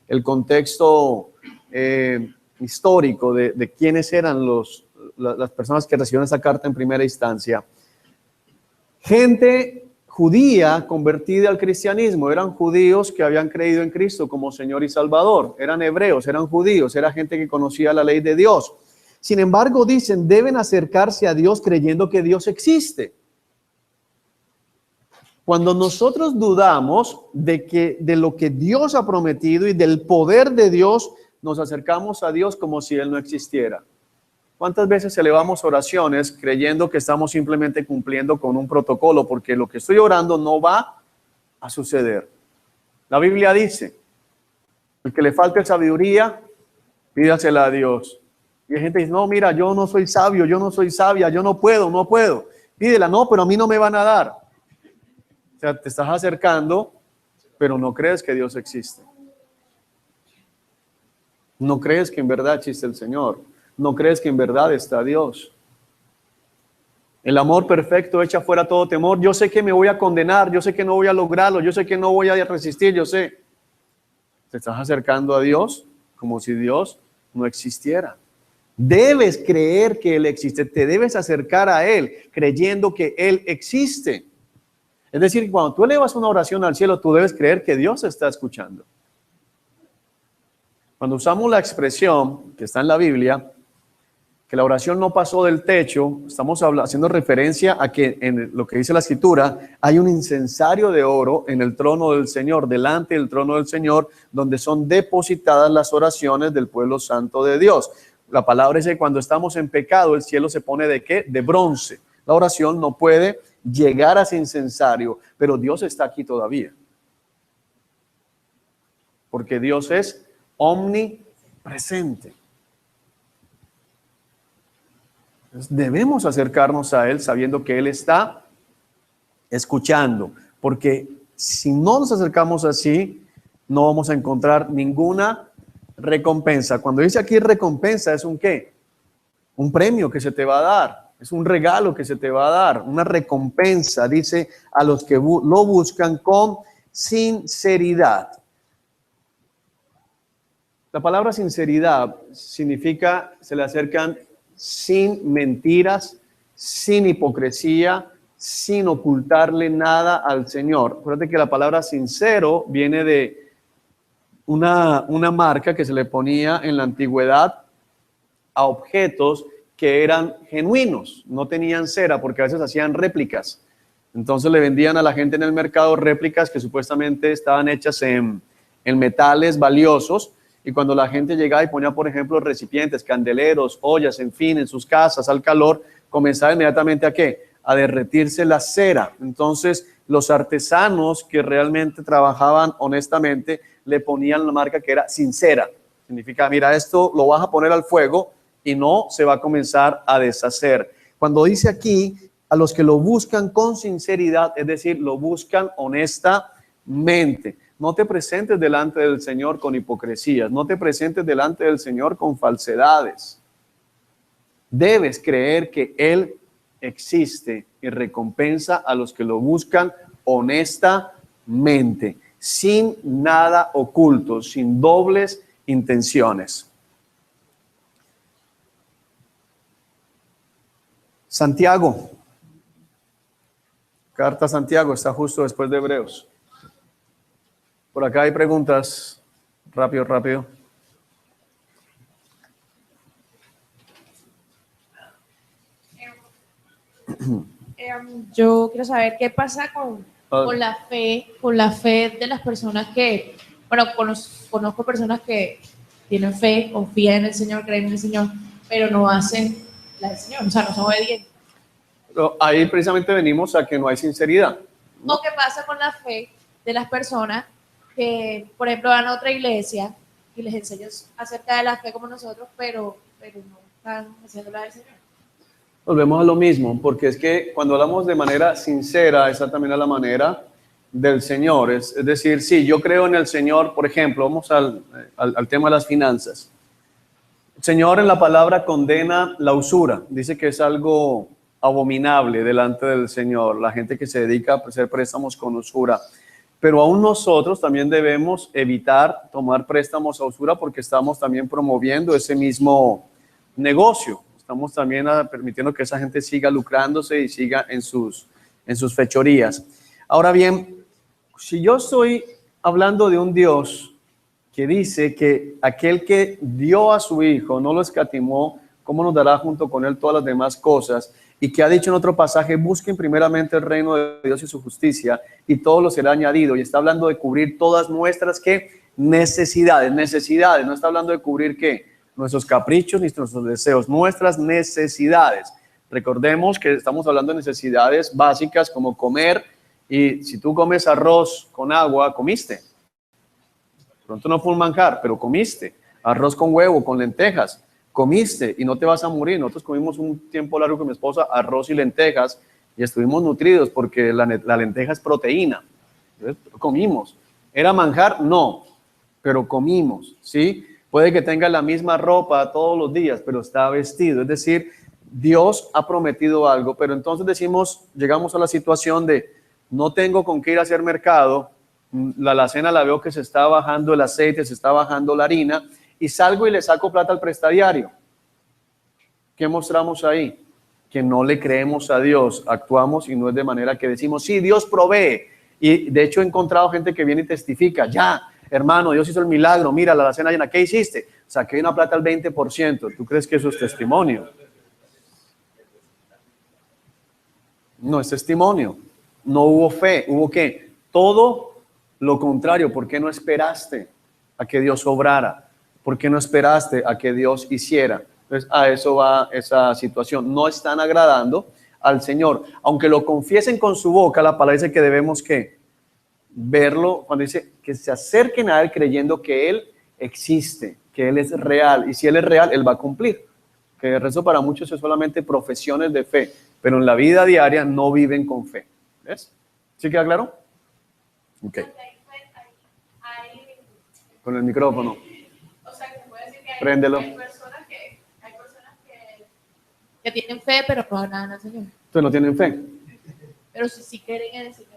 el contexto histórico de quiénes eran las personas que recibieron esa carta en primera instancia. Gente judía convertida al cristianismo, eran judíos que habían creído en Cristo como Señor y Salvador, eran hebreos, eran judíos, era gente que conocía la ley de Dios. Sin embargo, dicen, deben acercarse a Dios creyendo que Dios existe. Cuando nosotros dudamos de lo que Dios ha prometido y del poder de Dios, nos acercamos a Dios como si Él no existiera. ¿Cuántas veces elevamos oraciones creyendo que estamos simplemente cumpliendo con un protocolo porque lo que estoy orando no va a suceder? La Biblia dice, el que le falte sabiduría, pídasela a Dios. Y hay gente que dice, no, mira, yo no soy sabio, yo no soy sabia, yo no puedo. Pídela, no, pero a mí no me van a dar. O sea, te estás acercando, pero no crees que Dios existe. No crees que en verdad existe el Señor. No crees que en verdad está Dios. El amor perfecto echa fuera todo temor. Yo sé que me voy a condenar, yo sé que no voy a lograrlo, yo sé que no voy a resistir, yo sé. Te estás acercando a Dios como si Dios no existiera. Debes creer que Él existe, te debes acercar a Él creyendo que Él existe. Es decir, cuando tú elevas una oración al cielo, tú debes creer que Dios está escuchando. Cuando usamos la expresión que está en la Biblia, que la oración no pasó del techo, estamos haciendo referencia a que en lo que dice la Escritura, hay un incensario de oro en el trono del Señor, delante del trono del Señor, donde son depositadas las oraciones del pueblo santo de Dios. La palabra dice que cuando estamos en pecado, el cielo se pone ¿de qué? De bronce. La oración no puede llegar a ese incensario, pero Dios está aquí todavía. Porque Dios es omnipresente. Entonces, debemos acercarnos a Él sabiendo que Él está escuchando, porque si no nos acercamos así, no vamos a encontrar ninguna recompensa. Cuando dice aquí recompensa, ¿es un qué? Un premio que se te va a dar, es un regalo que se te va a dar, una recompensa, dice a los que lo buscan con sinceridad. La palabra sinceridad significa, se le acercan sin mentiras, sin hipocresía, sin ocultarle nada al Señor. Acuérdate que la palabra sincero viene de una marca que se le ponía en la antigüedad a objetos que eran genuinos, no tenían cera, porque a veces hacían réplicas. Entonces le vendían a la gente en el mercado réplicas que supuestamente estaban hechas en metales valiosos. Y cuando la gente llegaba y ponía, por ejemplo, recipientes, candeleros, ollas, en fin, en sus casas al calor, comenzaba inmediatamente ¿a qué? A derretirse la cera. Entonces, los artesanos que realmente trabajaban honestamente le ponían la marca que era sincera. Significa, mira, esto lo vas a poner al fuego y no se va a comenzar a deshacer. Cuando dice aquí, a los que lo buscan con sinceridad, es decir, lo buscan honestamente. No te presentes delante del Señor con hipocresías, no te presentes delante del Señor con falsedades. Debes creer que Él existe y recompensa a los que lo buscan honestamente, sin nada oculto, sin dobles intenciones. Santiago, carta a Santiago, está justo después de Hebreos. Por acá hay preguntas. Rápido. Yo quiero saber qué pasa con la fe de las personas que, bueno, conozco personas que tienen fe, confían en el Señor, creen en el Señor, pero no hacen la del Señor, o sea, no son obedientes. Pero ahí precisamente venimos a que no hay sinceridad, ¿no? ¿O qué pasa con la fe de las personas que, por ejemplo, van a otra iglesia y les enseñan acerca de la fe como nosotros, pero no están haciendo la del Señor? Volvemos a lo mismo, porque es que cuando hablamos de manera sincera, esa también es la manera del Señor. Es decir, sí, yo creo en el Señor, por ejemplo, vamos al tema de las finanzas. El Señor en la palabra condena la usura, dice que es algo abominable delante del Señor, la gente que se dedica a hacer préstamos con usura. Pero aún nosotros también debemos evitar tomar préstamos a usura porque estamos también promoviendo ese mismo negocio. Estamos también permitiendo que esa gente siga lucrándose y siga en sus fechorías. Ahora bien, si yo estoy hablando de un Dios que dice que aquel que dio a su Hijo no lo escatimó, ¿cómo nos dará junto con Él todas las demás cosas? Y que ha dicho en otro pasaje, busquen primeramente el reino de Dios y su justicia, y todo lo será añadido. Y está hablando de cubrir todas nuestras, ¿qué? Necesidades, no está hablando de cubrir, ¿qué? Nuestros caprichos ni nuestros deseos, nuestras necesidades. Recordemos que estamos hablando de necesidades básicas como comer, y si tú comes arroz con agua, comiste. Pronto no fue un manjar, pero comiste. Arroz con huevo, con lentejas, comiste y no te vas a morir. Nosotros comimos un tiempo largo con mi esposa arroz y lentejas y estuvimos nutridos porque la lenteja es proteína. Entonces, comimos. ¿Era manjar? No, pero comimos, ¿sí? Puede que tenga la misma ropa todos los días, pero está vestido. Es decir, Dios ha prometido algo, pero entonces llegamos a la situación de no tengo con qué ir a hacer mercado, la alacena la veo que se está bajando el aceite, se está bajando la harina, y salgo y le saco plata al prestadiario. ¿Qué mostramos ahí? Que no le creemos a Dios, actuamos y no es de manera que decimos, sí, Dios provee. Y de hecho he encontrado gente que viene y testifica, ya, hermano, Dios hizo el milagro, mira, la alacena llena, ¿qué hiciste? Saqué una plata al 20%. ¿Tú crees que eso es testimonio? No es testimonio. No hubo fe. ¿Hubo qué? Todo lo contrario. ¿Por qué no esperaste a que Dios obrara? ¿Por qué no esperaste a que Dios hiciera? Entonces, a eso va esa situación. No están agradando al Señor. Aunque lo confiesen con su boca, la palabra dice que debemos ¿qué? Verlo, cuando dice que se acerquen a Él creyendo que Él existe, que Él es real. Y si Él es real, Él va a cumplir. Que el resto para muchos es solamente profesiones de fe, pero en la vida diaria no viven con fe. ¿Ves? ¿Sí queda claro? Ok. Con el micrófono. O sea, que puede decir que Préndelo. hay personas que tienen fe, pero no agradan al Señor. Entonces no tienen fe. Pero si creen en el Señor.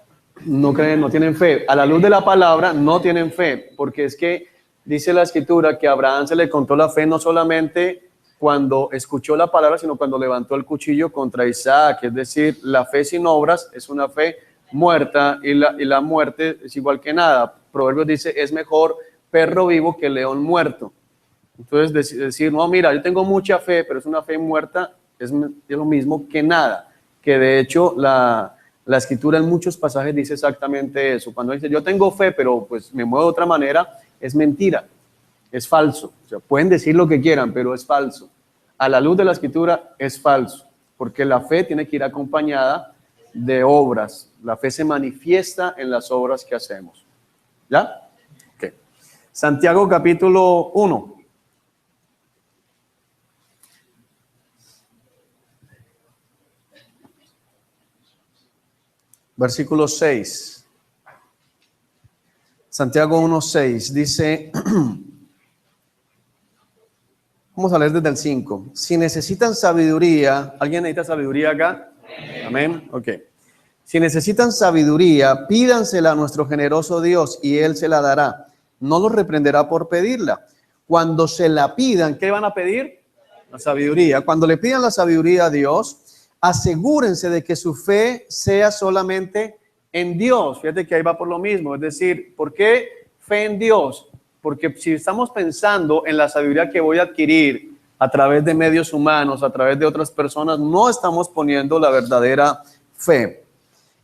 No creen, no tienen fe. A la luz de la palabra no tienen fe, porque es que dice la Escritura que a Abraham se le contó la fe no solamente cuando escuchó la palabra, sino cuando levantó el cuchillo contra Isaac. Es decir, la fe sin obras es una fe muerta y la muerte es igual que nada. Proverbios dice, es mejor perro vivo que león muerto. Entonces decir, no, mira, yo tengo mucha fe, pero es una fe muerta, es lo mismo que nada. Que de hecho la Escritura en muchos pasajes dice exactamente eso. Cuando dice, yo tengo fe, pero pues me muevo de otra manera, es mentira. Es falso. O sea, pueden decir lo que quieran, pero es falso. A la luz de la Escritura es falso, porque la fe tiene que ir acompañada de obras. La fe se manifiesta en las obras que hacemos. ¿Ya? Okay. Santiago capítulo 1. Versículo 6. Santiago 1:6 dice... Vamos a leer desde el 5. Si necesitan sabiduría, ¿alguien necesita sabiduría acá? Amén. Ok. Si necesitan sabiduría, pídansela a nuestro generoso Dios y Él se la dará. No los reprenderá por pedirla. Cuando se la pidan, ¿qué van a pedir? La sabiduría. Cuando le pidan la sabiduría a Dios, asegúrense de que su fe sea solamente en Dios. Fíjate que ahí va por lo mismo. Es decir, ¿por qué fe en Dios? Porque si estamos pensando en la sabiduría que voy a adquirir a través de medios humanos, a través de otras personas, no estamos poniendo la verdadera fe.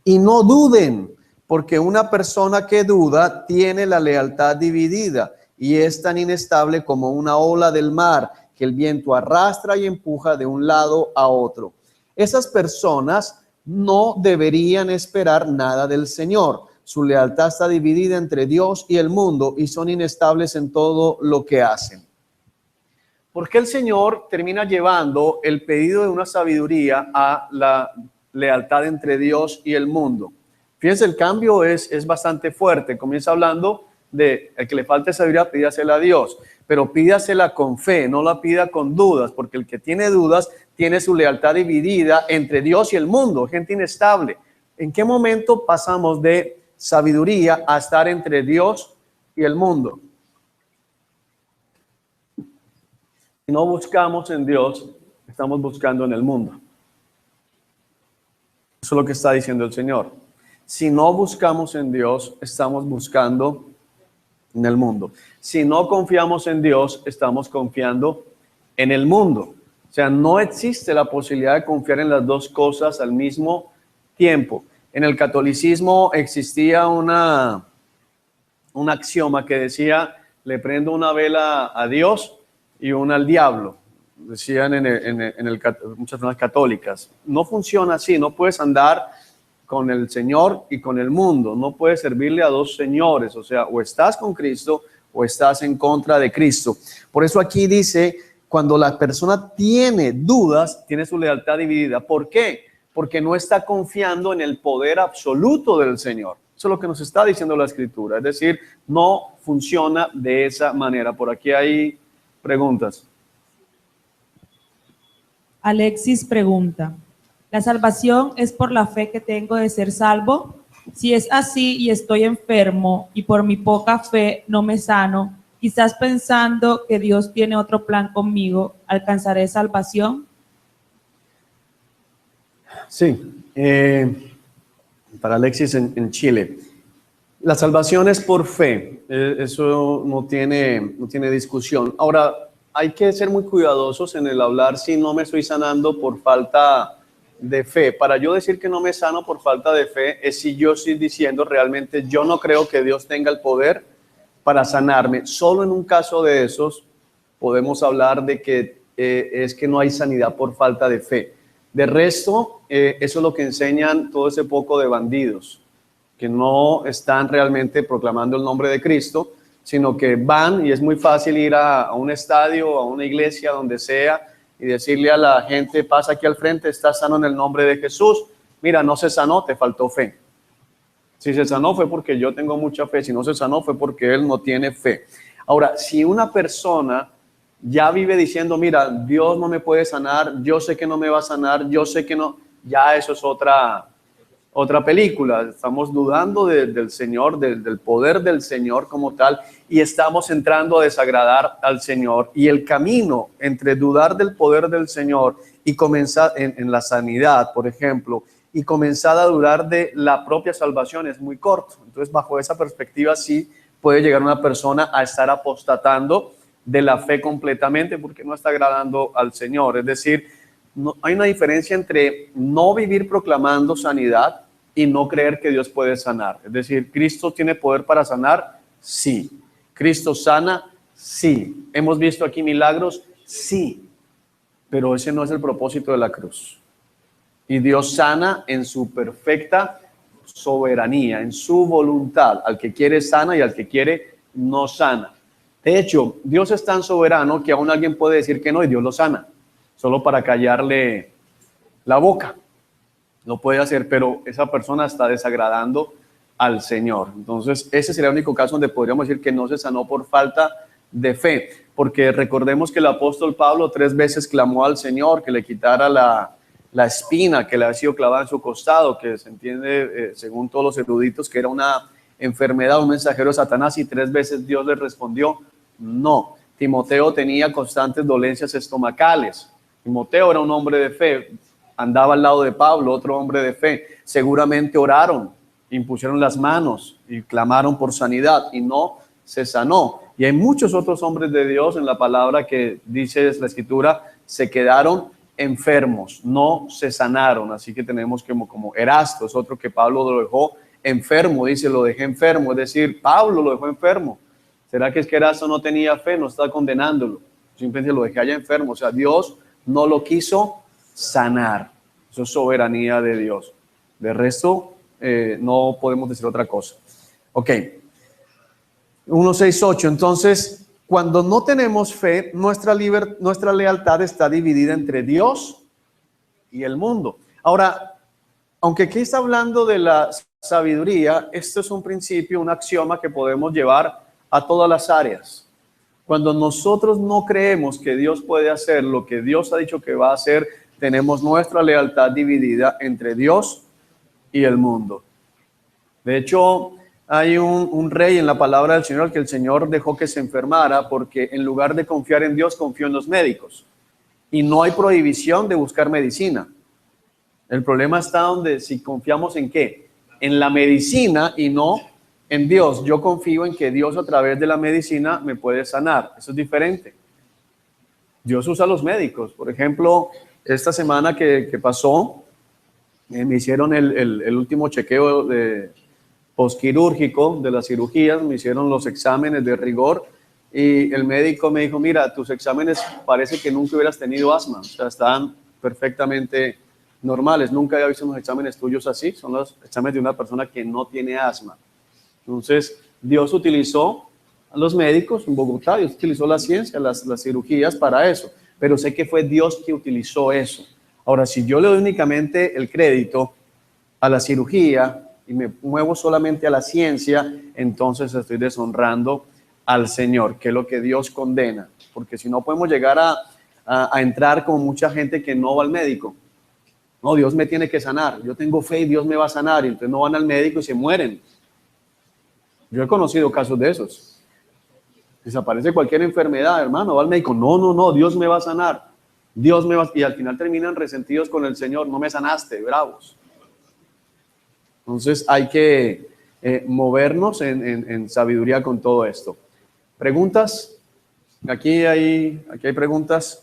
Y no duden, porque una persona que duda tiene la lealtad dividida y es tan inestable como una ola del mar que el viento arrastra y empuja de un lado a otro. Esas personas no deberían esperar nada del Señor. Su lealtad está dividida entre Dios y el mundo y son inestables en todo lo que hacen. ¿Por qué el Señor termina llevando el pedido de una sabiduría a la lealtad entre Dios y el mundo? Fíjense, el cambio es bastante fuerte. Comienza hablando de el que le falte sabiduría, pídasela a Dios, pero pídasela con fe, no la pida con dudas, porque el que tiene dudas tiene su lealtad dividida entre Dios y el mundo, gente inestable. ¿En qué momento pasamos de sabiduría a estar entre Dios y el mundo? Si no buscamos en Dios, estamos buscando en el mundo. Eso es lo que está diciendo el Señor. Si no buscamos en Dios, estamos buscando en el mundo. Si no confiamos en Dios, estamos confiando en el mundo. sea, no existe la posibilidad de confiar en las dos cosas al mismo tiempo. En el catolicismo existía un axioma que decía, le prendo una vela a Dios y una al diablo. Decían muchas personas católicas. No funciona así, no puedes andar con el Señor y con el mundo, no puedes servirle a dos señores, o sea, o estás con Cristo o estás en contra de Cristo. Por eso aquí dice, cuando la persona tiene dudas, tiene su lealtad dividida. ¿Por qué? Porque no está confiando en el poder absoluto del Señor. Eso es lo que nos está diciendo la Escritura. Es decir, no funciona de esa manera. Por aquí hay preguntas. Alexis pregunta, ¿la salvación es por la fe que tengo de ser salvo? Si es así y estoy enfermo y por mi poca fe no me sano, quizás pensando que Dios tiene otro plan conmigo, ¿alcanzaré salvación? Sí, para Alexis en Chile. La salvación es por fe, eso no tiene discusión. Ahora, hay que ser muy cuidadosos en el hablar si no me estoy sanando por falta de fe. Para yo decir que no me sano por falta de fe es si yo estoy diciendo realmente yo no creo que Dios tenga el poder para sanarme. Solo en un caso de esos podemos hablar de que es que no hay sanidad por falta de fe. De resto, eso es lo que enseñan todo ese poco de bandidos, que no están realmente proclamando el nombre de Cristo, sino que van y es muy fácil ir a un estadio, a una iglesia, donde sea, y decirle a la gente, pasa aquí al frente, estás sano en el nombre de Jesús. Mira, no se sanó, te faltó fe. Si se sanó fue porque yo tengo mucha fe, si no se sanó fue porque él no tiene fe. Ahora, si una persona ya vive diciendo, mira, Dios no me puede sanar, yo sé que no me va a sanar, yo sé que no, ya eso es otra película. Estamos dudando del Señor, del poder del Señor como tal, y estamos entrando a desagradar al Señor. Y el camino entre dudar del poder del Señor y comenzar en la sanidad, por ejemplo, y comenzar a dudar de la propia salvación es muy corto. Entonces, bajo esa perspectiva, sí puede llegar una persona a estar apostatando de la fe completamente porque no está agradando al Señor. Es decir, no, hay una diferencia entre no vivir proclamando sanidad y no creer que Dios puede sanar. Es decir, ¿Cristo tiene poder para sanar? Sí. ¿Cristo sana? Sí. ¿Hemos visto aquí milagros? Sí. Pero ese no es el propósito de la cruz. Y Dios sana en su perfecta soberanía, en su voluntad. Al que quiere sana y al que quiere no sana. De hecho, Dios es tan soberano que aún alguien puede decir que no y Dios lo sana, solo para callarle la boca. Lo puede hacer, pero esa persona está desagradando al Señor. Entonces, ese sería el único caso donde podríamos decir que no se sanó por falta de fe, porque recordemos que el apóstol Pablo 3 veces clamó al Señor que le quitara la espina que le había sido clavada en su costado, que se entiende, según todos los eruditos, que era una enfermedad, un mensajero de Satanás, y 3 veces Dios le respondió no. Timoteo tenía constantes dolencias estomacales. Timoteo era un hombre de fe, andaba al lado de Pablo, otro hombre de fe. Seguramente oraron, impusieron las manos y clamaron por sanidad y no se sanó. Y hay muchos otros hombres de Dios en la palabra que dice la Escritura, se quedaron enfermos, no se sanaron. Así que tenemos como Erasto, es otro que Pablo lo dejó enfermo, dice, lo dejé enfermo, es decir, Pablo lo dejó enfermo. ¿Será que es que Erasto no tenía fe? No está condenándolo, simplemente lo dejé allá enfermo. O sea, Dios no lo quiso sanar. Eso es soberanía de Dios. De resto, no podemos decir otra cosa. Ok. 1:6-8. Entonces, cuando no tenemos fe, nuestra lealtad está dividida entre Dios y el mundo. Ahora, aunque aquí está hablando de la sabiduría, esto es un principio, un axioma que podemos llevar a todas las áreas. Cuando nosotros no creemos que Dios puede hacer lo que Dios ha dicho que va a hacer, tenemos nuestra lealtad dividida entre Dios y el mundo. De hecho, hay un rey en la palabra del Señor que el Señor dejó que se enfermara porque en lugar de confiar en Dios, confió en los médicos. Y no hay prohibición de buscar medicina. El problema está donde si confiamos en ¿qué? En la medicina y no en Dios. Yo confío en que Dios a través de la medicina me puede sanar. Eso es diferente. Dios usa a los médicos. Por ejemplo, esta semana que pasó, me hicieron el último chequeo de posquirúrgico de las cirugías, me hicieron los exámenes de rigor y el médico me dijo, mira, tus exámenes parece que nunca hubieras tenido asma, o sea, están perfectamente normales, nunca había visto unos exámenes tuyos así, son los exámenes de una persona que no tiene asma. Entonces, Dios utilizó a los médicos en Bogotá, Dios utilizó la ciencia, las cirugías para eso, pero sé que fue Dios que utilizó eso. Ahora, si yo le doy únicamente el crédito a la cirugía y me muevo solamente a la ciencia, entonces estoy deshonrando al Señor, que es lo que Dios condena, porque si no podemos llegar a entrar como mucha gente que no va al médico. No, Dios me tiene que sanar, yo tengo fe y Dios me va a sanar, y entonces no van al médico y se mueren. Yo he conocido casos de esos. Desaparece cualquier enfermedad, hermano, va al médico, no, Dios me va a sanar, Dios me va, y al final terminan resentidos con el Señor, no me sanaste, bravos. Entonces hay que movernos en sabiduría con todo esto. ¿Preguntas? Aquí hay preguntas.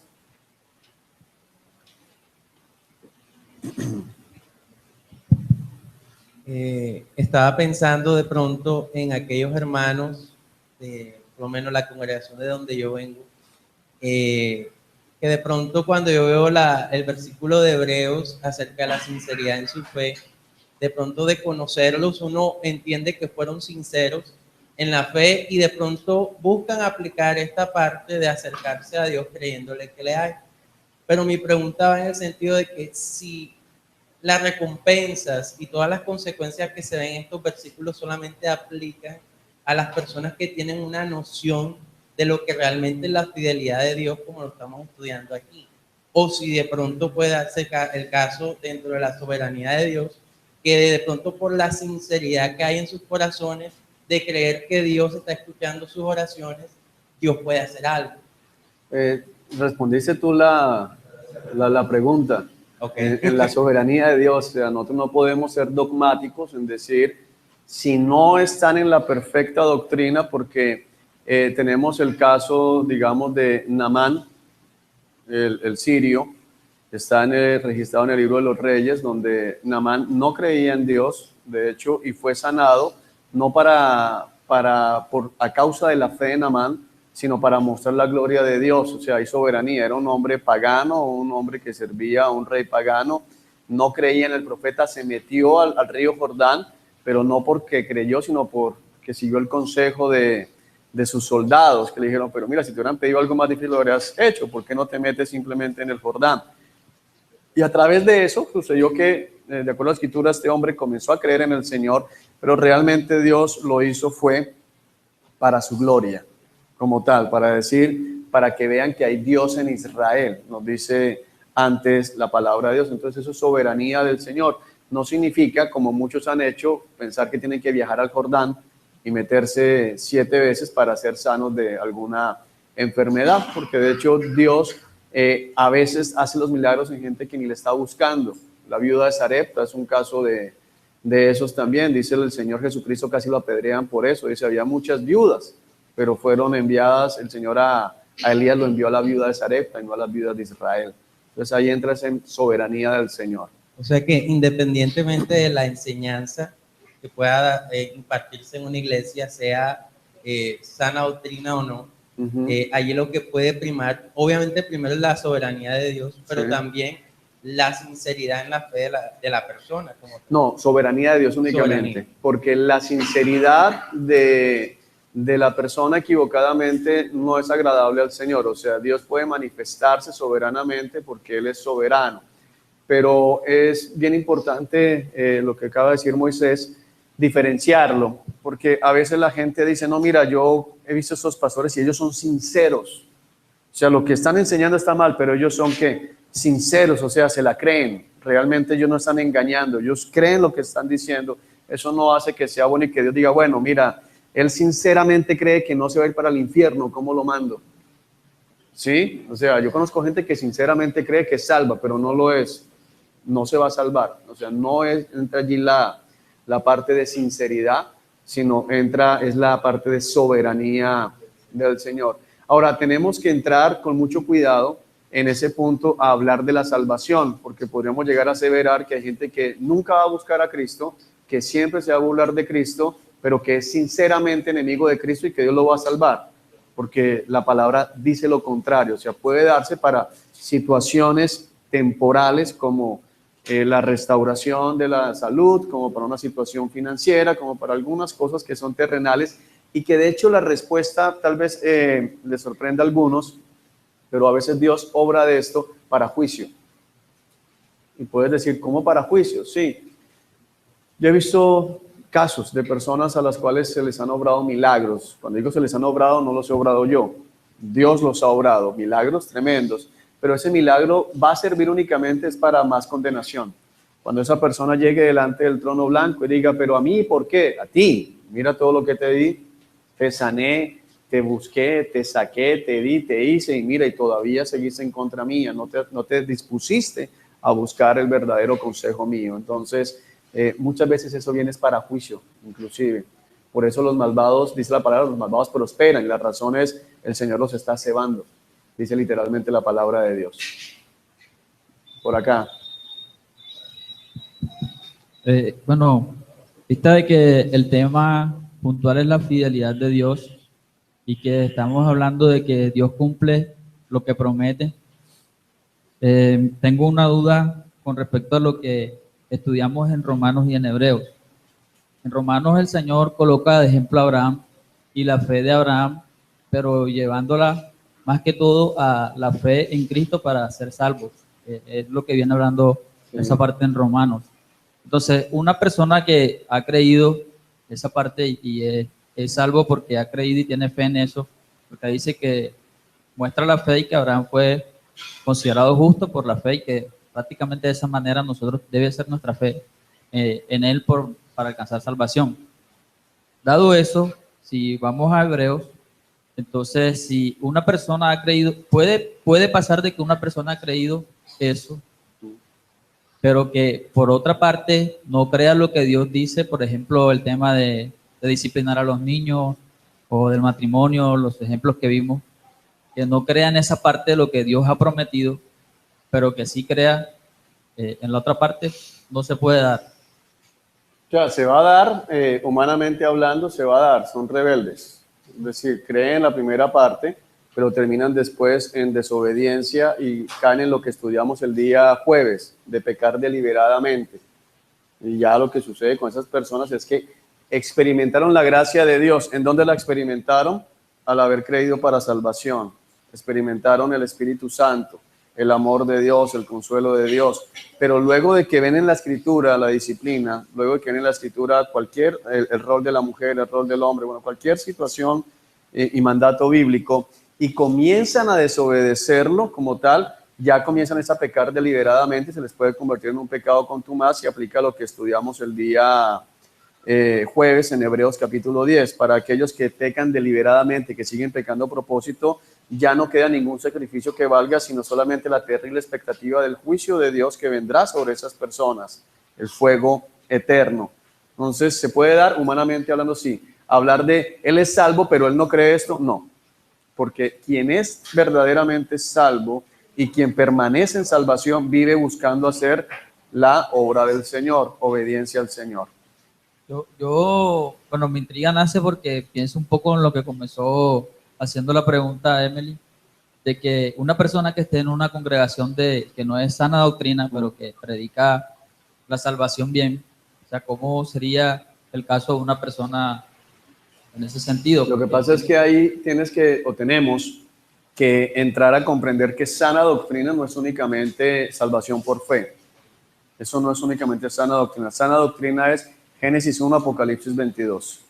Estaba pensando de pronto en aquellos hermanos, por lo menos la congregación de donde yo vengo, que de pronto cuando yo veo el versículo de Hebreos acerca de la sinceridad en su fe, de pronto de conocerlos uno entiende que fueron sinceros en la fe y de pronto buscan aplicar esta parte de acercarse a Dios creyéndole que le hay. Pero mi pregunta va en el sentido de que si las recompensas y todas las consecuencias que se ven en estos versículos solamente aplican a las personas que tienen una noción de lo que realmente es la fidelidad de Dios, como lo estamos estudiando aquí, o si de pronto puede darse el caso dentro de la soberanía de Dios, que de pronto por la sinceridad que hay en sus corazones de creer que Dios está escuchando sus oraciones, Dios puede hacer algo. Respondiste tú la pregunta. Okay. En la soberanía de Dios, o sea, nosotros no podemos ser dogmáticos en decir si no están en la perfecta doctrina, porque tenemos el caso, digamos, de Naamán, el sirio, está registrado en el libro de los Reyes, donde Naamán no creía en Dios, de hecho, y fue sanado, no a causa de la fe de Naamán, sino para mostrar la gloria de Dios. O sea, hay soberanía. Era un hombre pagano, un hombre que servía a un rey pagano, no creía en el profeta, se metió al río Jordán, pero no porque creyó, sino porque siguió el consejo de sus soldados, que le dijeron, pero mira, si te hubieran pedido algo más difícil lo habrías hecho, ¿por qué no te metes simplemente en el Jordán? Y a través de eso sucedió que, de acuerdo a la Escritura, este hombre comenzó a creer en el Señor, pero realmente Dios lo hizo fue para su gloria, como tal, para que vean que hay Dios en Israel, nos dice antes la palabra de Dios. Entonces eso es soberanía del Señor. No significa, como muchos han hecho, pensar que tienen que viajar al Jordán y meterse 7 veces para ser sanos de alguna enfermedad, porque de hecho Dios a veces hace los milagros en gente que ni le está buscando. La viuda de Sarepta es un caso de esos también. Dice el Señor Jesucristo, casi lo apedrean por eso. Dice, había muchas viudas, pero fueron enviadas, el Señor a Elías lo envió a la viuda de Sarepta y no a las viudas de Israel. Entonces ahí entra esa soberanía del Señor. O sea que independientemente de la enseñanza que pueda impartirse en una iglesia, sea sana doctrina o no, allí lo que puede primar, obviamente primero es la soberanía de Dios, pero también la sinceridad en la fe de la persona. No, soberanía de Dios únicamente, porque la sinceridad de la persona equivocadamente no es agradable al Señor. O sea, Dios puede manifestarse soberanamente porque Él es soberano, pero es bien importante lo que acaba de decir Moisés, diferenciarlo, porque a veces la gente dice, no, mira, yo he visto a estos pastores y ellos son sinceros, o sea, lo que están enseñando está mal, pero ellos son ¿qué? Sinceros, o sea, se la creen, realmente ellos no están engañando, ellos creen lo que están diciendo. Eso no hace que sea bueno y que Dios diga, bueno, mira, él sinceramente cree que no se va a ir para el infierno, ¿cómo lo mando? ¿Sí? O sea, yo conozco gente que sinceramente cree que es salva, pero no lo es, no se va a salvar. O sea, no entra allí la parte de sinceridad, sino es la parte de soberanía del Señor. Ahora, tenemos que entrar con mucho cuidado en ese punto a hablar de la salvación, porque podríamos llegar a aseverar que hay gente que nunca va a buscar a Cristo, que siempre se va a burlar de Cristo, pero que es sinceramente enemigo de Cristo y que Dios lo va a salvar, porque la palabra dice lo contrario. O sea, puede darse para situaciones temporales como la restauración de la salud, como para una situación financiera, como para algunas cosas que son terrenales y que de hecho la respuesta tal vez les sorprenda a algunos, pero a veces Dios obra de esto para juicio. Y puedes decir, ¿cómo para juicio? Sí. Yo he visto casos de personas a las cuales se les han obrado milagros. Cuando digo se les han obrado, no los he obrado yo. Dios los ha obrado, milagros tremendos. Pero ese milagro va a servir únicamente es para más condenación. Cuando esa persona llegue delante del trono blanco y diga, pero a mí, ¿por qué? A ti, mira todo lo que te di, te sané, te busqué, te saqué, te di, te hice y mira, y todavía seguiste en contra mía, no te dispusiste a buscar el verdadero consejo mío. Entonces, muchas veces eso viene para juicio, inclusive. Por eso los malvados, dice la palabra, los malvados prosperan y la razón es, el Señor los está cebando. Dice literalmente la palabra de Dios. Por acá. Bueno, vista de que el tema puntual es la fidelidad de Dios y que estamos hablando de que Dios cumple lo que promete, tengo una duda con respecto a lo que estudiamos en Romanos y en Hebreos. En Romanos el Señor coloca de ejemplo a Abraham y la fe de Abraham, pero llevándola más que todo a la fe en Cristo para ser salvos. Es lo que viene hablando esa parte en Romanos. Entonces, una persona que ha creído esa parte y es salvo porque ha creído y tiene fe en eso, porque dice que muestra la fe y que Abraham fue considerado justo por la fe y que prácticamente de esa manera nosotros debe ser nuestra fe en él para alcanzar salvación. Dado eso, si vamos a Hebreos, entonces si una persona ha creído, puede pasar de que una persona ha creído eso, pero que por otra parte no crea lo que Dios dice, por ejemplo, el tema de disciplinar a los niños o del matrimonio, los ejemplos que vimos, que no crea en esa parte de lo que Dios ha prometido, pero que sí crea en la otra parte, no se puede dar. O sea, se va a dar, humanamente hablando, se va a dar, son rebeldes. Es decir, creen en la primera parte, pero terminan después en desobediencia y caen en lo que estudiamos el día jueves, de pecar deliberadamente. Y ya lo que sucede con esas personas es que experimentaron la gracia de Dios. ¿En dónde la experimentaron? Al haber creído para salvación. Experimentaron el Espíritu Santo, el amor de Dios, el consuelo de Dios. Pero luego de que ven en la Escritura la disciplina, luego de que ven en la Escritura el rol de la mujer, el rol del hombre, bueno, cualquier situación y mandato bíblico, y comienzan a desobedecerlo como tal, ya comienzan a pecar deliberadamente, se les puede convertir en un pecado contumaz y aplica lo que estudiamos el día jueves en Hebreos capítulo 10. Para aquellos que pecan deliberadamente, que siguen pecando a propósito, ya no queda ningún sacrificio que valga, sino solamente la terrible expectativa del juicio de Dios que vendrá sobre esas personas, el fuego eterno. Entonces, ¿se puede dar humanamente hablando? Sí. Hablar de, él es salvo, pero él no cree esto, no. Porque quien es verdaderamente salvo y quien permanece en salvación vive buscando hacer la obra del Señor, obediencia al Señor. Bueno, mi intriga nace porque pienso un poco en lo que comenzó haciendo la pregunta a Emily, de que una persona que esté en una congregación que no es sana doctrina, pero que predica la salvación bien, o sea, ¿cómo sería el caso de una persona en ese sentido? Lo que pasa es que ahí tenemos que entrar a comprender que sana doctrina no es únicamente salvación por fe. Eso no es únicamente sana doctrina. Sana doctrina es Génesis 1, Apocalipsis 22.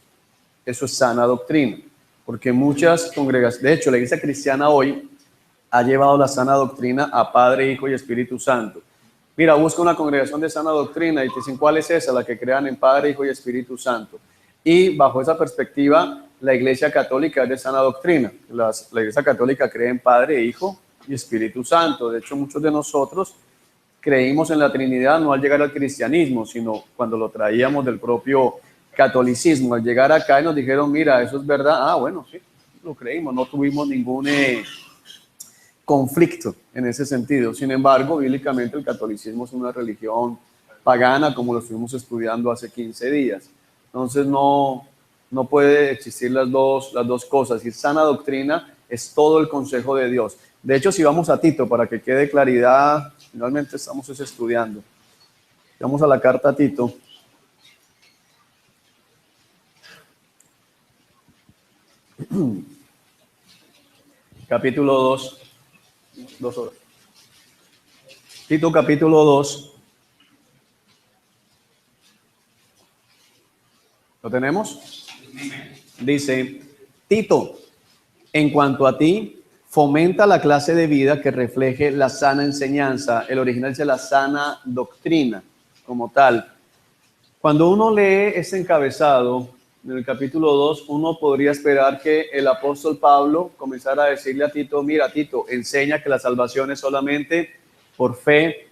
Eso es sana doctrina. Porque muchas congregaciones, de hecho, la iglesia cristiana hoy ha llevado la sana doctrina a Padre, Hijo y Espíritu Santo. Mira, busca una congregación de sana doctrina y te dicen, ¿cuál es esa? La que crean en Padre, Hijo y Espíritu Santo. Y bajo esa perspectiva, la iglesia católica es de sana doctrina. La iglesia católica cree en Padre, Hijo y Espíritu Santo. De hecho, muchos de nosotros creímos en la Trinidad no al llegar al cristianismo, sino cuando lo traíamos del propio catolicismo. Al llegar acá y nos dijeron, mira, eso es verdad. Ah, bueno, sí, lo creímos, no tuvimos ningún conflicto en ese sentido. Sin embargo, bíblicamente el catolicismo es una religión pagana, como lo estuvimos estudiando hace 15 días. Entonces no puede existir las dos cosas. Y sana doctrina es todo el consejo de Dios. De hecho, si vamos a Tito, para que quede claridad, finalmente estamos estudiando. Vamos a la carta a Tito. Capítulo 2. 2 horas. Tito capítulo 2. ¿Lo tenemos? Dice, Tito, en cuanto a ti, fomenta la clase de vida que refleje la sana enseñanza. El original dice la sana doctrina como tal. Cuando uno lee ese encabezado en el capítulo 2, uno podría esperar que el apóstol Pablo comenzara a decirle a Tito, mira Tito, enseña que la salvación es solamente por fe,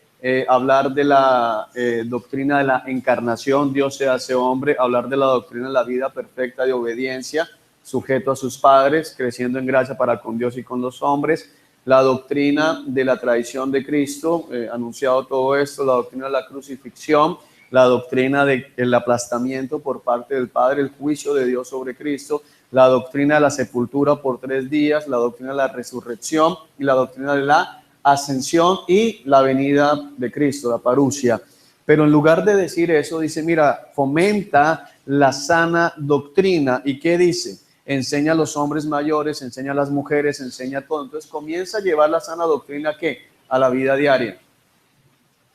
hablar de la doctrina de la encarnación, Dios se hace hombre, hablar de la doctrina de la vida perfecta de obediencia, sujeto a sus padres, creciendo en gracia para con Dios y con los hombres, la doctrina de la traición de Cristo, anunciado todo esto, la doctrina de la crucifixión, la doctrina del aplastamiento por parte del Padre, el juicio de Dios sobre Cristo, la doctrina de la sepultura por 3 días, la doctrina de la resurrección y la doctrina de la ascensión y la venida de Cristo, la parusia. Pero en lugar de decir eso, dice, mira, fomenta la sana doctrina. ¿Y qué dice? Enseña a los hombres mayores, enseña a las mujeres, enseña todo. Entonces comienza a llevar la sana doctrina, ¿qué? A la vida diaria.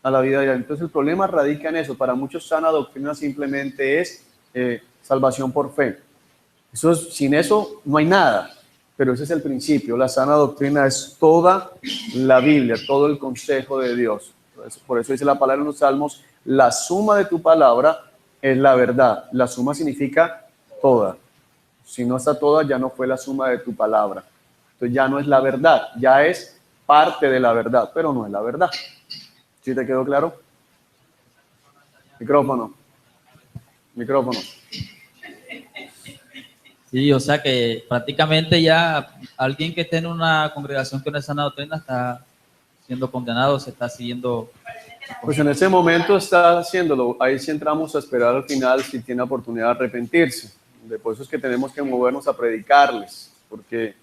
A la vida diaria. Entonces el problema radica en eso. Para muchos sana doctrina simplemente es salvación por fe. Sin eso no hay nada, pero ese es el principio. La sana doctrina es toda la Biblia, todo el consejo de Dios. Por eso dice la palabra en los Salmos, la suma de tu palabra es la verdad. La suma significa toda. Si no está toda, ya no fue la suma de tu palabra. Entonces ya no es la verdad, ya es parte de la verdad, pero no es la verdad. ¿Sí te quedó claro? Micrófono. Sí, o sea que prácticamente ya alguien que esté en una congregación que no es sana doctrina está siendo condenado, se está siguiendo. Pues en ese momento está haciéndolo. Ahí sí entramos a esperar al final si tiene oportunidad de arrepentirse. Por eso es que tenemos que movernos a predicarles, porque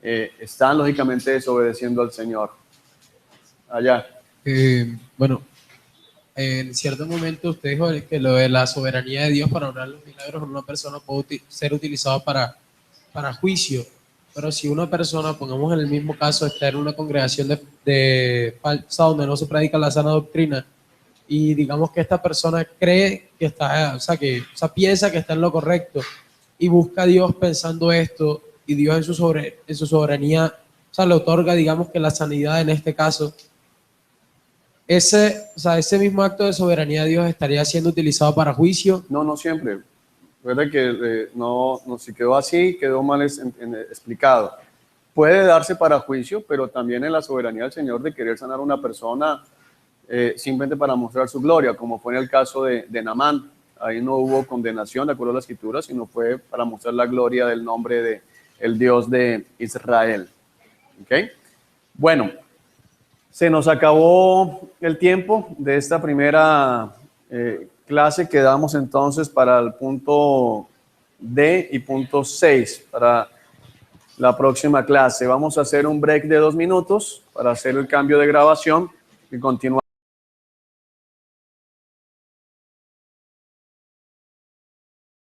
están lógicamente desobedeciendo al Señor. Allá. Bueno, en cierto momento usted dijo que lo de la soberanía de Dios para obrar los milagros en una persona puede ser utilizado para juicio, pero si una persona, pongamos en el mismo caso, está en una congregación de falsa donde no se predica la sana doctrina y digamos que esta persona cree que está, piensa que está en lo correcto y busca a Dios pensando esto y Dios en su soberanía, le otorga, digamos que la sanidad en este caso. Ese mismo acto de soberanía de Dios estaría siendo utilizado para juicio. No siempre. Recuerda que si quedó así, quedó mal explicado. Puede darse para juicio, pero también en la soberanía del Señor de querer sanar a una persona simplemente para mostrar su gloria, como fue en el caso de Naamán. Ahí no hubo condenación de acuerdo a la Escritura, sino fue para mostrar la gloria del nombre del Dios de Israel. ¿Okay? Bueno. Se nos acabó el tiempo de esta primera clase. Quedamos entonces para el punto D y punto 6 para la próxima clase. Vamos a hacer un break de 2 minutos para hacer el cambio de grabación y continuar.